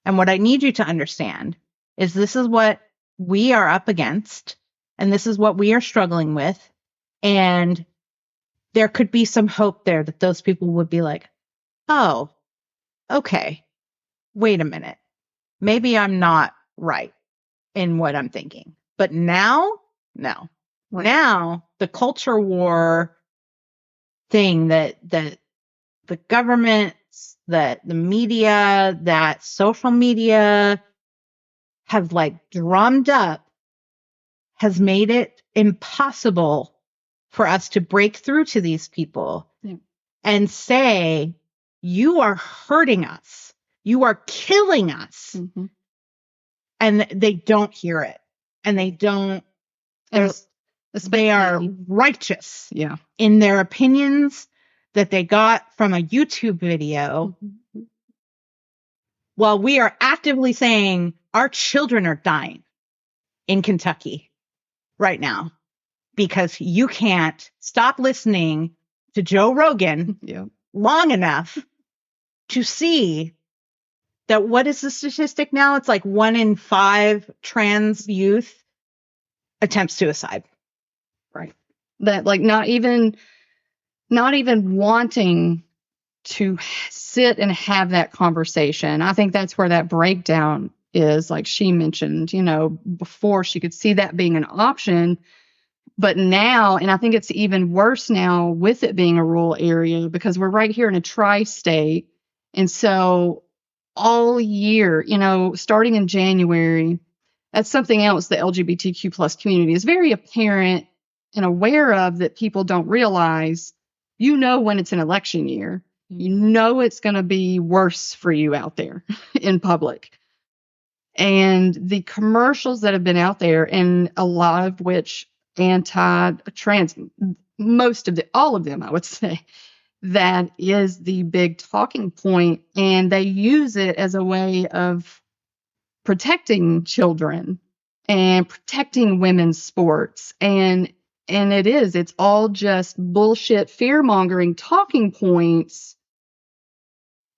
And what I need you to understand is this is what we are up against, and this is what we are struggling with. And there could be some hope there that those people would be like, oh, okay, wait a minute. Maybe I'm not right in what I'm thinking. But now, no. Now, the culture war thing that the government, that the media, that social media have drummed up has made it impossible for us to break through to these people and say, you are hurting us. You are killing us. Mm-hmm. And they don't hear it. And they don't. They are righteous in their opinions that they got from a YouTube video, while we are actively saying our children are dying in Kentucky right now because you can't stop listening to Joe Rogan long enough to see that. What is the statistic now? It's like 1 in 5 trans youth attempts suicide. Right. That not even wanting to sit and have that conversation. I think that's where that breakdown is, like she mentioned, before she could see that being an option. But now, and I think it's even worse now with it being a rural area, because we're right here in a tri-state. And so all year, starting in January, that's something else the LGBTQ plus community is very apparent and aware of, that people don't realize. When it's an election year, it's going to be worse for you out there in public. And the commercials that have been out there, and a lot of which anti-trans, all of them, I would say, that is the big talking point. And they use it as a way of protecting children and protecting women's sports. And it's all just bullshit, fear-mongering talking points.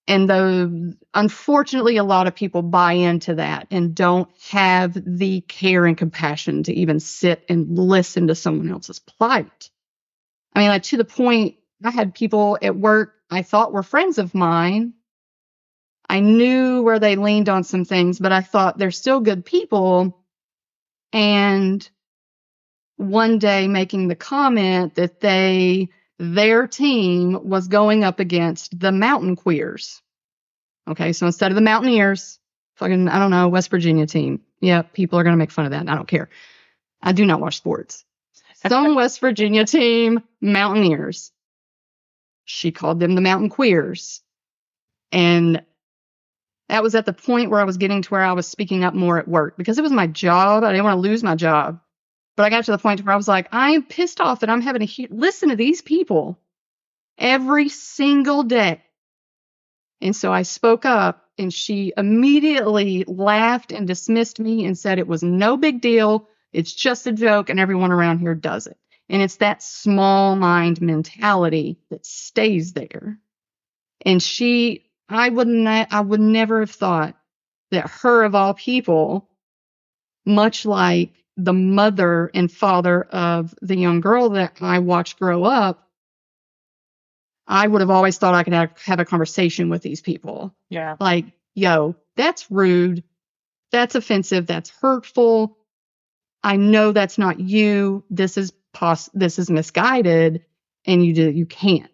And unfortunately, a lot of people buy into that and don't have the care and compassion to even sit and listen to someone else's plight. I mean, to the point, I had people at work I thought were friends of mine. I knew where they leaned on some things, but I thought they're still good people. And one day making the comment that their team was going up against the Mountain Queers. Okay, so instead of the Mountaineers, fucking, I don't know, West Virginia team. Yeah, people are going to make fun of that, and I don't care. I do not watch sports. Some West Virginia team, Mountaineers. She called them the Mountain Queers. And That was at the point where I was getting to where I was speaking up more at work because it was my job. I didn't want to lose my job. But I got to the point where I was like, I am pissed off that I'm having to listen to these people every single day. And so I spoke up, and she immediately laughed and dismissed me and said it was no big deal. It's just a joke, and everyone around here does it. And it's that small mind mentality that stays there. And I would never have thought that her, of all people, much like the mother and father of the young girl that I watched grow up, I would have always thought I could have a conversation with these people. Yeah. Like, yo, that's rude. That's offensive. That's hurtful. I know that's not you. This is misguided, and you can't.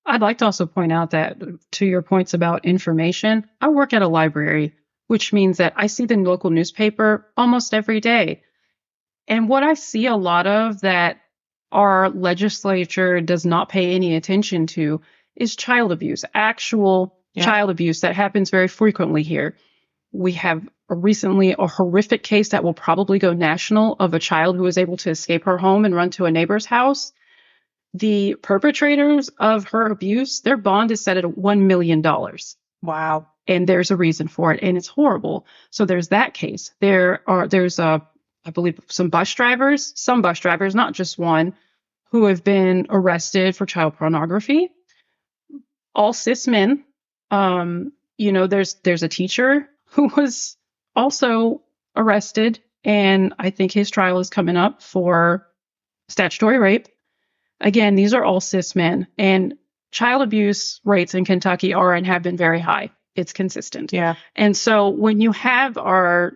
I'd like to also point out that to your points about information, I work at a library, which means that I see the local newspaper almost every day. And what I see a lot of that our legislature does not pay any attention to is child abuse, actual child abuse that happens very frequently here. We have recently a horrific case that will probably go national of a child who was able to escape her home and run to a neighbor's house. The perpetrators of her abuse, their bond is set at $1 million. Wow. And there's a reason for it, and it's horrible. So there's that case. There's I believe some bus drivers, not just one, who have been arrested for child pornography. All cis men. There's a teacher who was also arrested, and I think his trial is coming up for statutory rape. Again, these are all cis men, and child abuse rates in Kentucky are and have been very high. It's consistent. Yeah. And so when you have our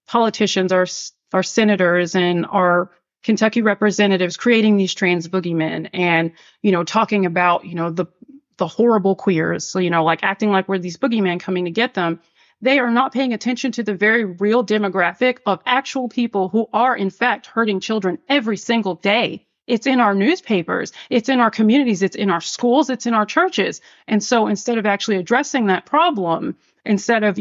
politicians, our senators, and our Kentucky representatives creating these trans boogeymen and, talking about, the horrible queers, like acting like we're these boogeymen coming to get them, they are not paying attention to the very real demographic of actual people who are, in fact, hurting children every single day. It's in our newspapers, it's in our communities, it's in our schools, it's in our churches. And so instead of actually addressing that problem, instead of,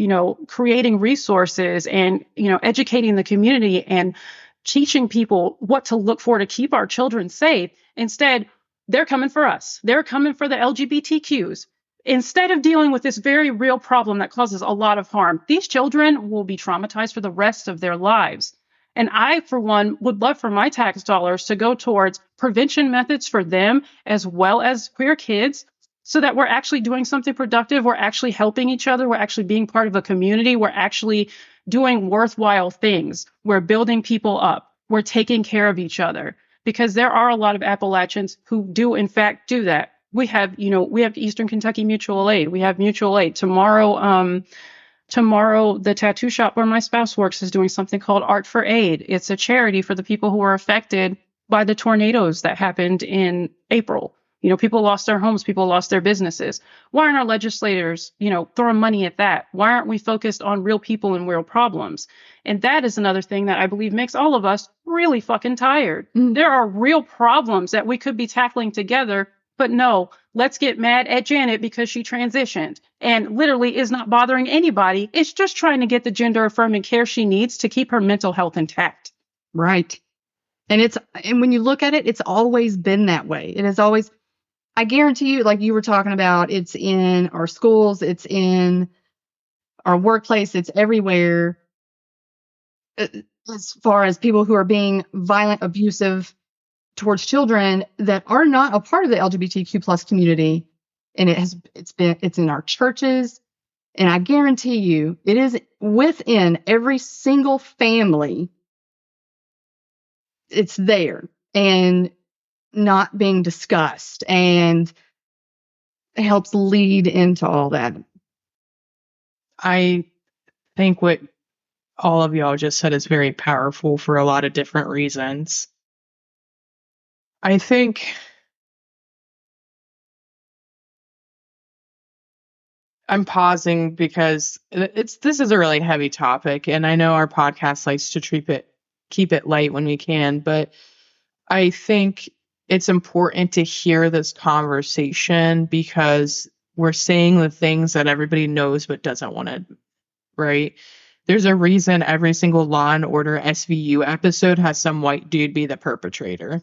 creating resources and, educating the community and teaching people what to look for to keep our children safe, instead, they're coming for us. They're coming for the LGBTQs. Instead of dealing with this very real problem that causes a lot of harm, these children will be traumatized for the rest of their lives. And I, for one, would love for my tax dollars to go towards prevention methods for them as well as queer kids, so that we're actually doing something productive. We're actually helping each other. We're actually being part of a community. We're actually doing worthwhile things. We're building people up. We're taking care of each other, because there are a lot of Appalachians who do, in fact, do that. We have Eastern Kentucky Mutual Aid. We have mutual aid. Tomorrow, the tattoo shop where my spouse works is doing something called Art for Aid. It's a charity for the people who were affected by the tornadoes that happened in April. People lost their homes, people lost their businesses. Why aren't our legislators, throwing money at that? Why aren't we focused on real people and real problems? And that is another thing that I believe makes all of us really fucking tired. There are real problems that we could be tackling together, but no, let's get mad at Janet because she transitioned and literally is not bothering anybody. It's just trying to get the gender affirming care she needs to keep her mental health intact. Right. And when you look at it, it's always been that way. It has always, I guarantee you, like you were talking about, it's in our schools, it's in our workplace, it's everywhere. As far as people who are being violent, abusive towards children that are not a part of the LGBTQ plus community, and it's in our churches, and I guarantee you, it is within every single family. It's there and not being discussed, and it helps lead into all that. I think what all of y'all just said is very powerful for a lot of different reasons. I think I'm pausing because this is a really heavy topic, and I know our podcast likes to keep it light when we can, but I think it's important to hear this conversation because we're saying the things that everybody knows but doesn't want to, right? There's a reason every single Law and Order SVU episode has some white dude be the perpetrator.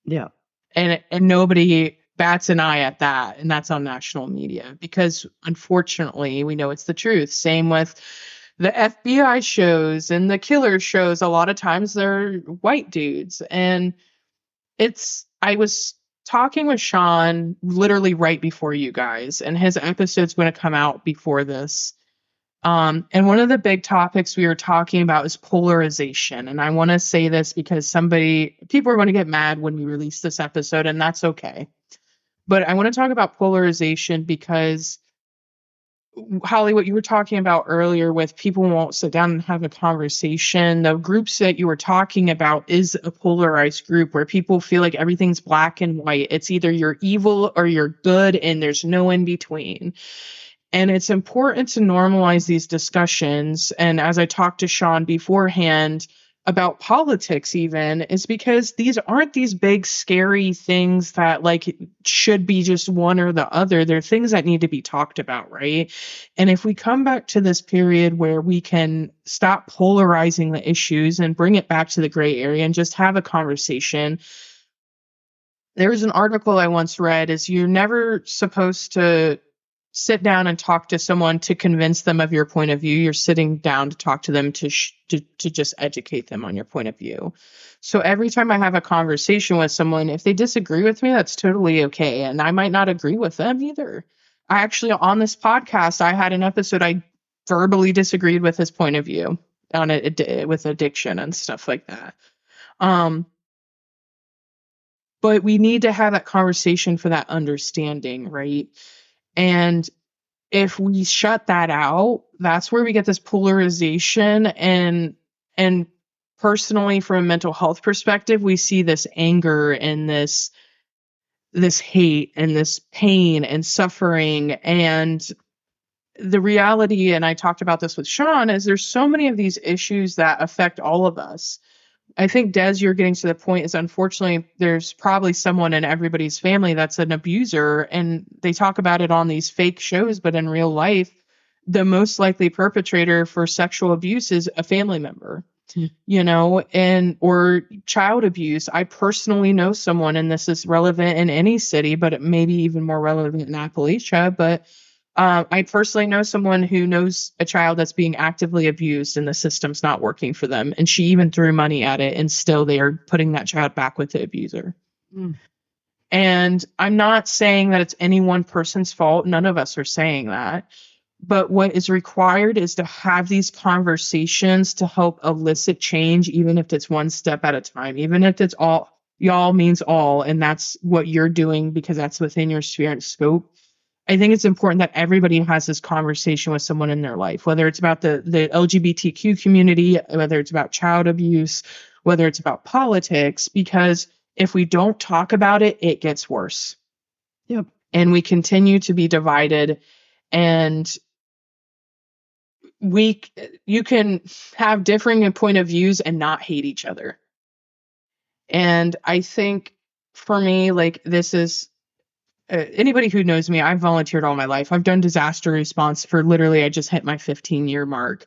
Yeah. And nobody bats an eye at that, and that's on national media because unfortunately we know it's the truth. Same with the FBI shows and the killer shows. A lot of times they're white dudes, and I was talking with Sean literally right before you guys, and his episode's going to come out before this. And one of the big topics we were talking about is polarization. And I want to say this because people are going to get mad when we release this episode, and that's okay. But I want to talk about polarization because, Holly, what you were talking about earlier with people won't sit down and have a conversation, the groups that you were talking about is a polarized group where people feel like everything's black and white. It's either you're evil or you're good, and there's no in between. And it's important to normalize these discussions. And as I talked to Sean beforehand about politics, even, is because these aren't these big, scary things that like should be just one or the other. They're things that need to be talked about, right? And if we come back to this period where we can stop polarizing the issues and bring it back to the gray area and just have a conversation. There was an article I once read is you're never supposed to sit down and talk to someone to convince them of your point of view. You're sitting down to talk to them to just educate them on your point of view. So every time I have a conversation with someone, if they disagree with me, that's totally okay. And I might not agree with them either. I actually, on this podcast, I had an episode I verbally disagreed with his point of view on it with addiction and stuff like that. But we need to have that conversation for that understanding, right? And if we shut that out, that's where we get this polarization. And personally, from a mental health perspective, we see this anger and this hate and this pain and suffering. And the reality, and I talked about this with Sean, is there's so many of these issues that affect all of us. I think, Des, you're getting to the point is unfortunately there's probably someone in everybody's family that's an abuser, and they talk about it on these fake shows, but in real life, the most likely perpetrator for sexual abuse is a family member, or child abuse. I personally know someone, and this is relevant in any city, but it may be even more relevant in Appalachia, but I personally know someone who knows a child that's being actively abused and the system's not working for them. And she even threw money at it, and still they are putting that child back with the abuser. Mm. And I'm not saying that it's any one person's fault. None of us are saying that. But what is required is to have these conversations to help elicit change, even if it's one step at a time, even if it's all, y'all means all, and that's what you're doing because that's within your sphere and scope. I think it's important that everybody has this conversation with someone in their life, whether it's about the LGBTQ community, whether it's about child abuse, whether it's about politics, because if we don't talk about it, it gets worse. Yep. And we continue to be divided, and you can have differing point of views and not hate each other. And I think for me, like, this is anybody who knows me, I've volunteered all my life. I've done disaster response for literally, I just hit my 15-year mark.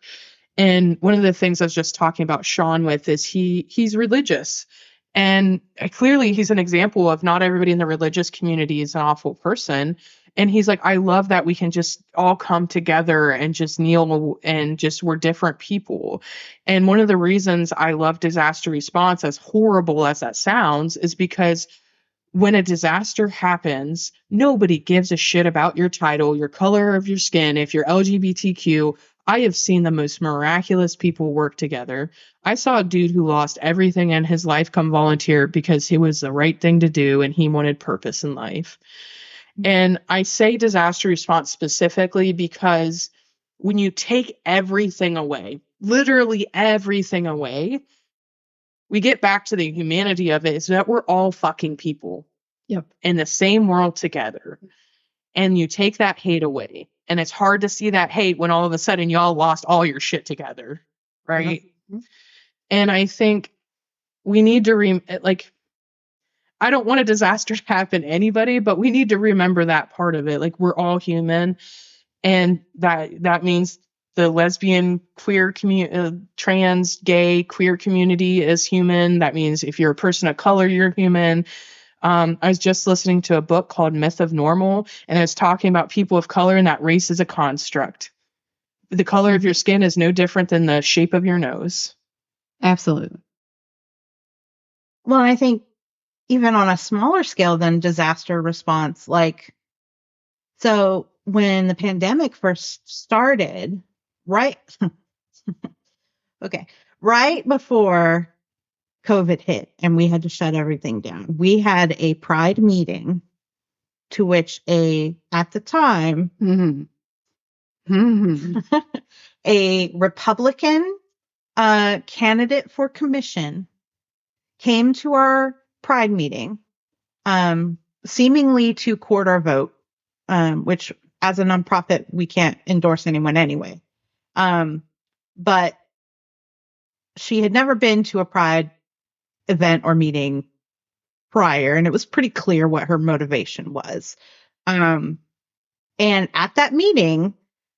And one of the things I was just talking about Sean with is he's religious. And clearly he's an example of not everybody in the religious community is an awful person. And he's like, I love that we can just all come together and just kneel and just we're different people. And one of the reasons I love disaster response, as horrible as that sounds, is because when a disaster happens, nobody gives a shit about your title, your color of your skin, if you're LGBTQ. I have seen the most miraculous people work together. I saw a dude who lost everything in his life come volunteer because it was the right thing to do and he wanted purpose in life. And I say disaster response specifically because when you take everything away, literally everything away, we get back to the humanity of it is that we're all fucking people. Yep. In the same world together. And you take that hate away. And it's hard to see that hate when all of a sudden y'all lost all your shit together. Right. Mm-hmm. And I think we need to I don't want a disaster to happen to anybody, but we need to remember that part of it. Like, we're all human, and that means the lesbian, queer community, trans, gay, queer community is human. That means if you're a person of color, you're human. I was just listening to a book called Myth of Normal, and it's talking about people of color and that race is a construct. The color of your skin is no different than the shape of your nose. Absolutely. Well, I think even on a smaller scale than disaster response, like, so when the pandemic first started, right? Okay. Right before COVID hit and we had to shut everything down, we had a pride meeting to which at the time, a Republican candidate for commission came to our pride meeting, seemingly to court our vote, which as a nonprofit, we can't endorse anyone anyway. But she had never been to a pride event or meeting prior, and it was pretty clear what her motivation was. And at that meeting,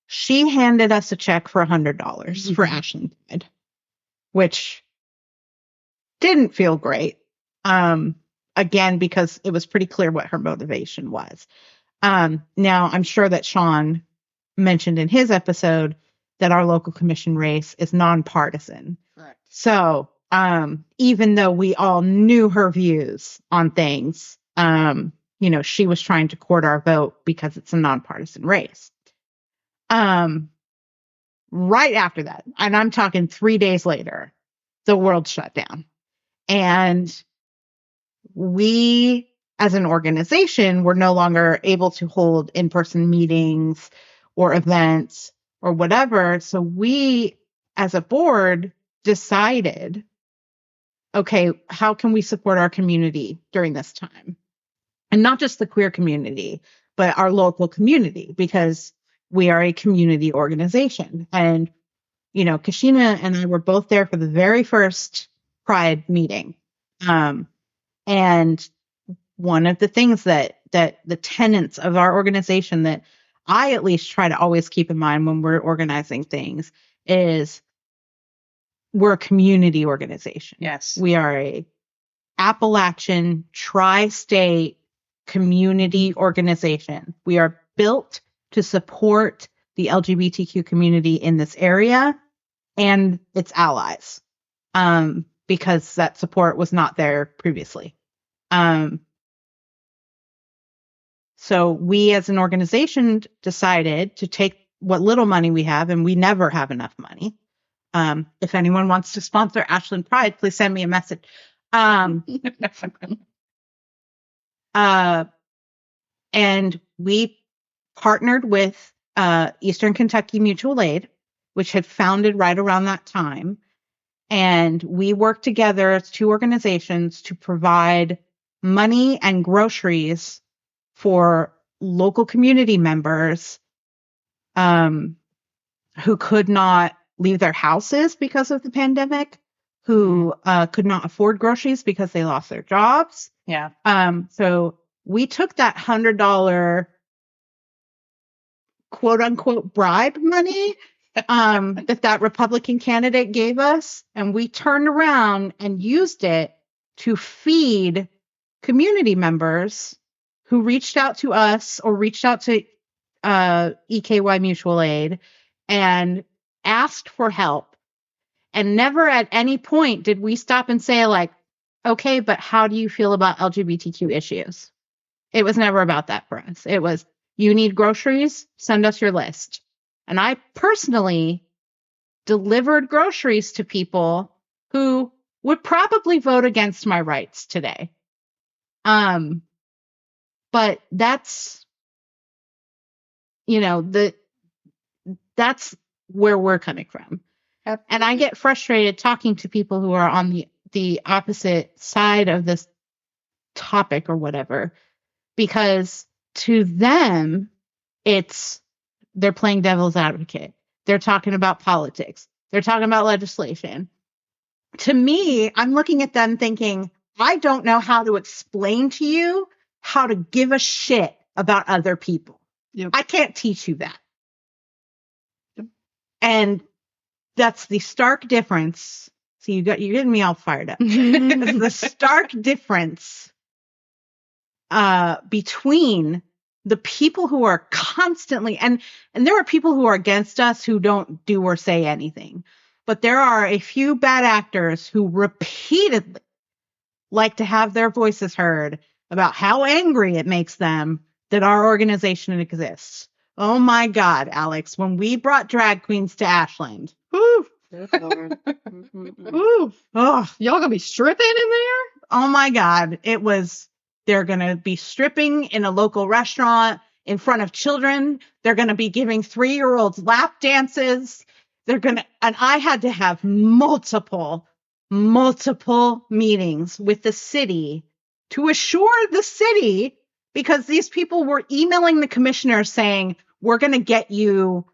she handed us a check for $100 for Ashland Pride, which didn't feel great. Again, because it was pretty clear what her motivation was. Now, I'm sure that Sean mentioned in his episode that our local commission race is nonpartisan. Correct. So, even though we all knew her views on things, she was trying to court our vote because it's a nonpartisan race. Right after that, and I'm talking 3 days later, the world shut down. And we, as an organization, were no longer able to hold in-person meetings or events or whatever. So we, as a board, decided, okay, how can we support our community during this time? And not just the queer community, but our local community, because we are a community organization. And, Kasheena and I were both there for the very first Pride meeting. And one of the things that the tenets of our organization that I at least try to always keep in mind when we're organizing things is we're a community organization. Yes. We are a Appalachian tri-state community organization. We are built to support the LGBTQ community in this area and its allies, because that support was not there previously. So we as an organization decided to take what little money we have, and we never have enough money. If anyone wants to sponsor Ashland Pride, please send me a message. And we partnered with Eastern Kentucky Mutual Aid, which had founded right around that time. And we worked together as two organizations to provide money and groceries for local community members who could not leave their houses because of the pandemic, who could not afford groceries because they lost their jobs. Yeah. So we took that $100 quote unquote bribe money that Republican candidate gave us, and we turned around and used it to feed community members who reached out to us or reached out to EKY Mutual Aid and asked for help. And never at any point did we stop and say, like, okay, but how do you feel about LGBTQ issues? It was never about that for us. It was, you need groceries? Send us your list. And I personally delivered groceries to people who would probably vote against my rights today. But that's, that's where we're coming from. Yep. And I get frustrated talking to people who are on the opposite side of this topic or whatever, because to them, they're playing devil's advocate. They're talking about politics. They're talking about legislation. To me, I'm looking at them thinking, I don't know how to explain to you how to give a shit about other people. Yep. I can't teach you that. And that's the stark difference. So you're getting me all fired up. It's the stark difference between the people who are constantly, and there are people who are against us who don't do or say anything. But there are a few bad actors who repeatedly like to have their voices heard about how angry it makes them that our organization exists. Oh my God, Alex, when we brought drag queens to Ashland. Whew, Ooh, oh, y'all gonna be stripping in there? oh my God. They're going to be stripping in a local restaurant in front of children. They're going to be giving 3-year-olds lap dances. And I had to have multiple meetings with the city to assure the city, because these people were emailing the commissioner saying, we're going to get you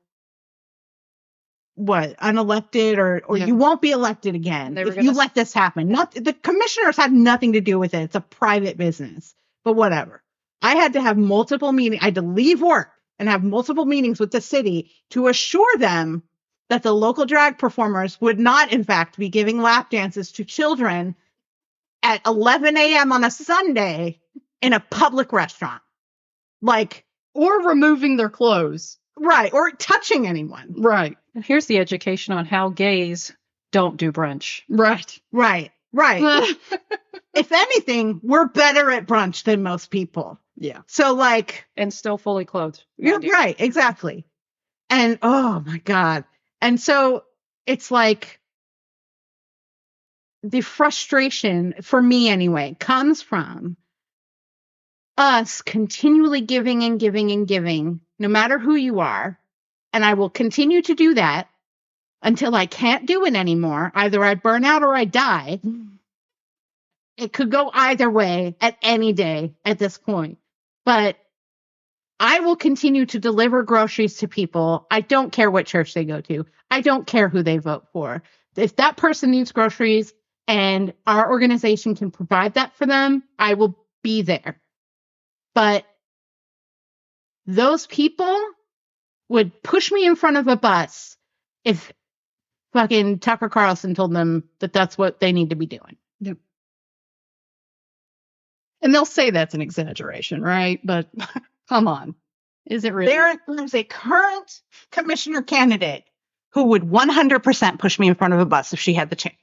unelected or you won't be elected again if you let this happen. The commissioners had nothing to do with it. It's a private business, but whatever. I had to have multiple meetings. I had to leave work and have multiple meetings with the city to assure them that the local drag performers would not, in fact, be giving lap dances to children at 11 a.m. on a Sunday in a public restaurant. Or removing their clothes. Right. Or touching anyone. Right. And here's the education on how gays don't do brunch. Right. If anything, we're better at brunch than most people. Yeah. So and still fully clothed. You're right. Exactly. And oh my God. And so it's like the frustration for me anyway comes from us continually giving and giving and giving, no matter who you are. And I will continue to do that until I can't do it anymore. Either I burn out or I die. It could go either way at any day at this point. But I will continue to deliver groceries to people. I don't care what church they go to. I don't care who they vote for. If that person needs groceries and our organization can provide that for them, I will be there. But those people would push me in front of a bus if fucking Tucker Carlson told them that that's what they need to be doing. Yep. And they'll say that's an exaggeration, right? But come on. Is it really? There's a current commissioner candidate who would 100% push me in front of a bus if she had the chance.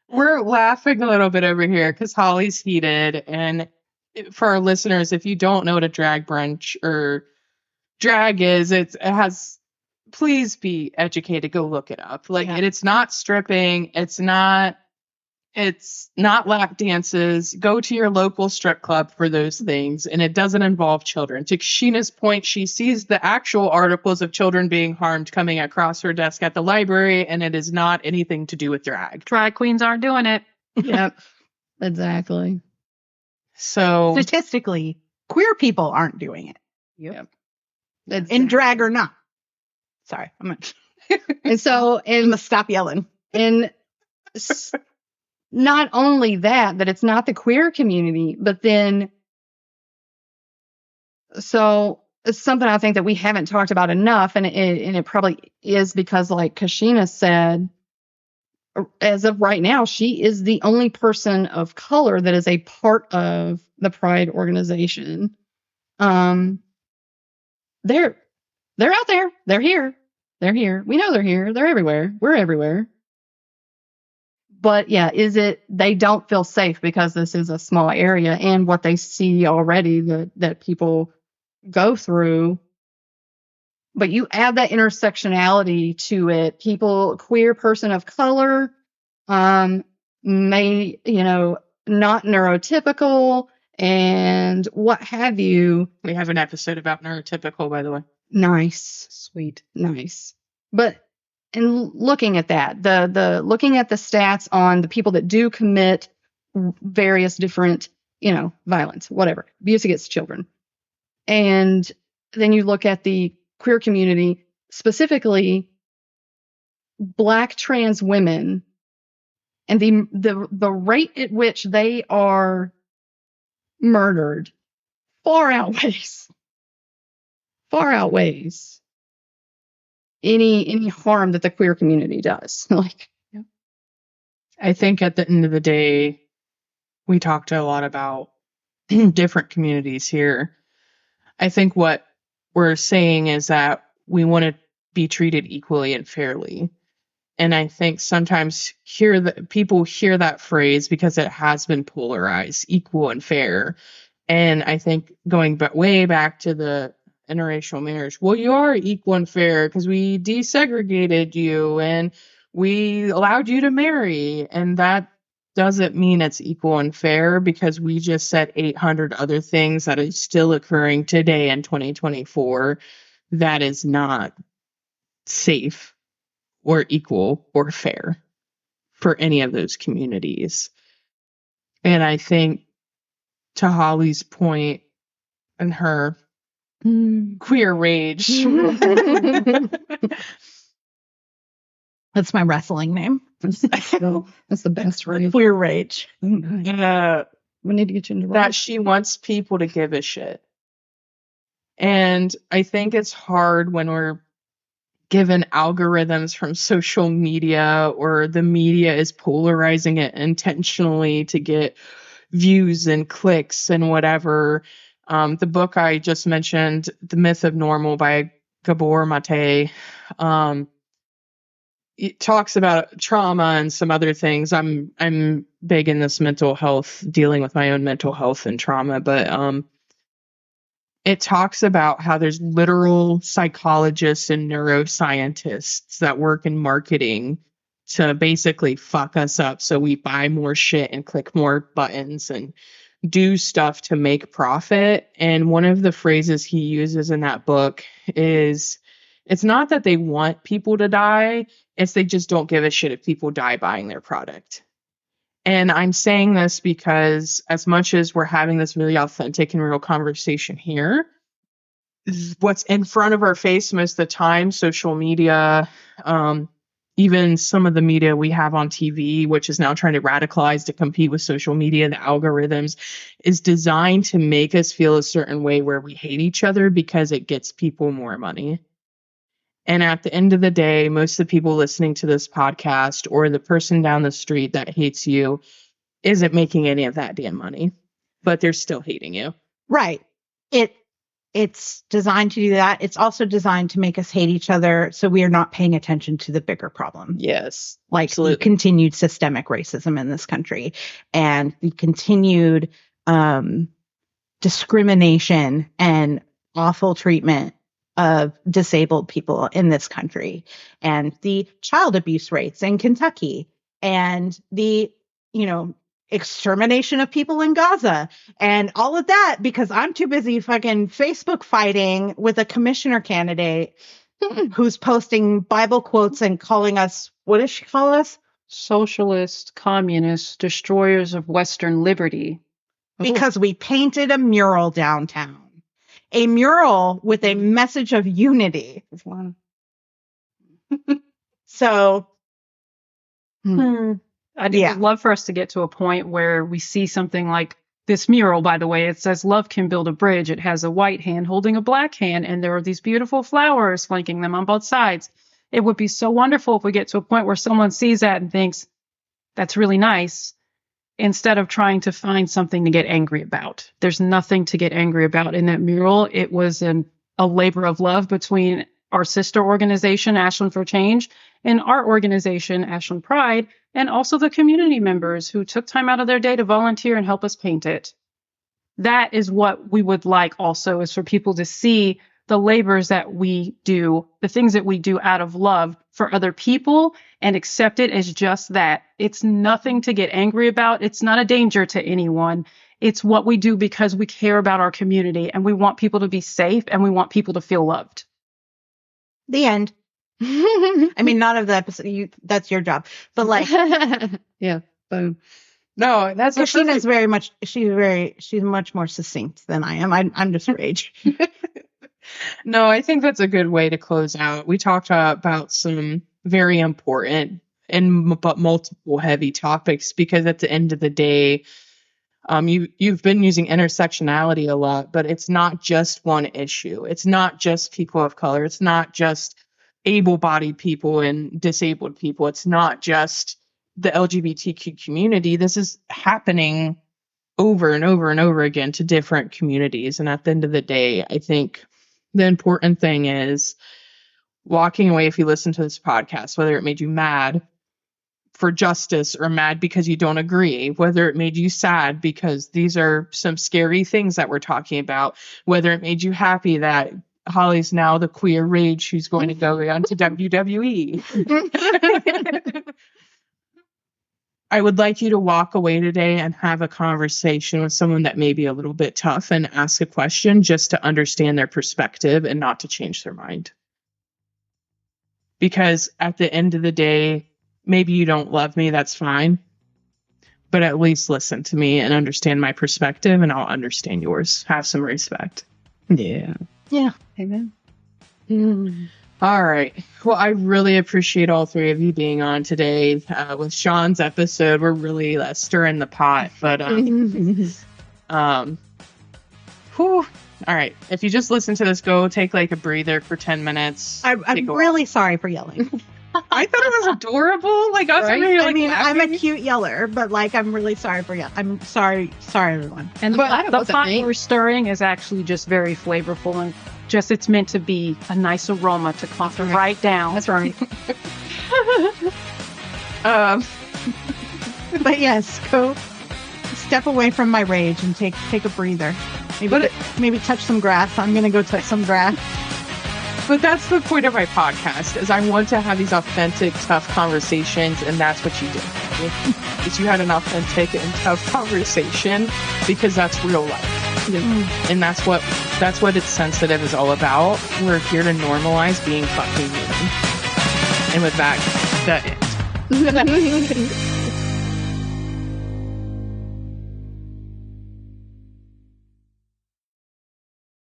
We're laughing a little bit over here because Holly's heated. And for our listeners, if you don't know what a drag brunch or drag is, it has, please be educated. Go look it up. And it's not stripping. It's not lap dances. Go to your local strip club for those things. And it doesn't involve children. To Kasheena's point, she sees the actual articles of children being harmed coming across her desk at the library, and it is not anything to do with drag. Drag queens aren't doing it. Yep. Exactly. So statistically, queer people aren't doing it. Yep. In drag or not. Sorry. I'm gonna stop yelling. And not only that it's not the queer community, but then, so it's something I think that we haven't talked about enough, and it probably is because, like Kasheena said, as of right now, she is the only person of color that is a part of the Pride organization. They're out there. They're here. They're here. We know they're here. They're everywhere. We're everywhere. But yeah, they don't feel safe because this is a small area, and what they see already that people go through. But you add that intersectionality to it. Queer person of color, may, not neurotypical and what have you. We have an episode about neurotypical, by the way. Nice. Sweet. Nice. But and looking at that, looking at the stats on the people that do commit various different, violence, whatever, abuse against children. And then you look at the queer community, specifically Black trans women and the rate at which they are murdered far outweighs any harm that the queer community does. Like, I think at the end of the day, we talked a lot about different communities here. I think what we're saying is that we want to be treated equally and fairly. And I think sometimes people hear that phrase because it has been polarized, equal and fair. And I think going way back to the interracial marriage, well, you are equal and fair because we desegregated you and we allowed you to marry. And that doesn't mean it's equal and fair because we just said 800 other things that is still occurring today in 2024 that is not safe or equal or fair for any of those communities. And I think to Holly's point and her queer rage. That's my wrestling name. That's the best rage. Queer rage. We need to get you into that she wants people to give a shit. And I think it's hard when we're given algorithms from social media or the media is polarizing it intentionally to get views and clicks and whatever. The book I just mentioned, The Myth of Normal by Gabor Mate, it talks about trauma and some other things. I'm big in this mental health, dealing with my own mental health and trauma, but it talks about how there's literal psychologists and neuroscientists that work in marketing to basically fuck us up so we buy more shit and click more buttons and do stuff to make profit. And one of the phrases he uses in that book is, it's not that they want people to die, it's they just don't give a shit if people die buying their product. And I'm saying this because as much as we're having this really authentic and real conversation here, what's in front of our face most of the time, social media, even some of the media we have on TV, which is now trying to radicalize to compete with social media, the algorithms, is designed to make us feel a certain way where we hate each other because it gets people more money. And at the end of the day, most of the people listening to this podcast or the person down the street that hates you isn't making any of that damn money, but they're still hating you. Right. It's designed to do that. It's also designed to make us hate each other so we are not paying attention to the bigger problem. Yes. Like absolutely. the continued systemic racism in this country and the continued discrimination and awful treatment of disabled people in this country and the child abuse rates in Kentucky and the, extermination of people in Gaza and all of that because I'm too busy fucking Facebook fighting with a commissioner candidate who's posting Bible quotes and calling us, what does she call us? Socialist, communist, destroyers of Western liberty. Because we painted a mural downtown. A mural with a message of unity. So, I'd love for us to get to a point where we see something like this mural, by the way. It says, "Love can build a bridge." It has a white hand holding a black hand, and there are these beautiful flowers flanking them on both sides. It would be so wonderful if we get to a point where someone sees that and thinks, that's really nice, instead of trying to find something to get angry about. There's nothing to get angry about in that mural. It was a labor of love between our sister organization, Ashland for Change, and our organization, Ashland Pride, and also the community members who took time out of their day to volunteer and help us paint it. That is what we would like also, is for people to see the labors that we do, the things that we do out of love for other people, and accept it as just that. It's nothing to get angry about. It's not a danger to anyone. It's what we do because we care about our community and we want people to be safe and we want people to feel loved. The end. I mean, not of the episode. That's your job, but like, yeah, boom. No, that's Kasheena's very much. She's much more succinct than I am. I'm just rage. No, I think that's a good way to close out. We talked about some very important but multiple heavy topics, because at the end of the day, you've been using intersectionality a lot, but it's not just one issue. It's not just people of color. It's not just able-bodied people and disabled people. It's not just the LGBTQ community. This is happening over and over and over again to different communities. And at the end of the day, I think the important thing is walking away, if you listen to this podcast, whether it made you mad for justice or mad because you don't agree, whether it made you sad because these are some scary things that we're talking about, whether it made you happy that Holly's now the queer rage who's going to go on to WWE. I would like you to walk away today and have a conversation with someone that may be a little bit tough and ask a question just to understand their perspective and not to change their mind. Because at the end of the day, maybe you don't love me, that's fine. But at least listen to me and understand my perspective, and I'll understand yours. Have some respect. Yeah. Yeah. Amen. All right. Well, I really appreciate all three of you being on today. With Sean's episode, we're really stirring the pot. But, whew. All right. If you just listen to this, go take like a breather for 10 minutes. I'm really sorry for yelling. I thought it was adorable. Like, I was really, like, I mean, laughing. I'm a cute yeller, but like, I'm really sorry for yelling. I'm sorry, everyone. And I'm glad it the wasn't pot me. we're stirring is actually just very flavorful, and just it's meant to be a nice aroma to come right down. That's right. But yes, go step away from my rage and take a breather. Maybe touch some grass. I'm gonna go touch some grass. But that's the point of my podcast, is I want to have these authentic, tough conversations, and that's what you did. Is you had an authentic and tough conversation, because that's real life. And that's what It's Sensitive is all about. We're here to normalize being fucking human. And with that, that's it.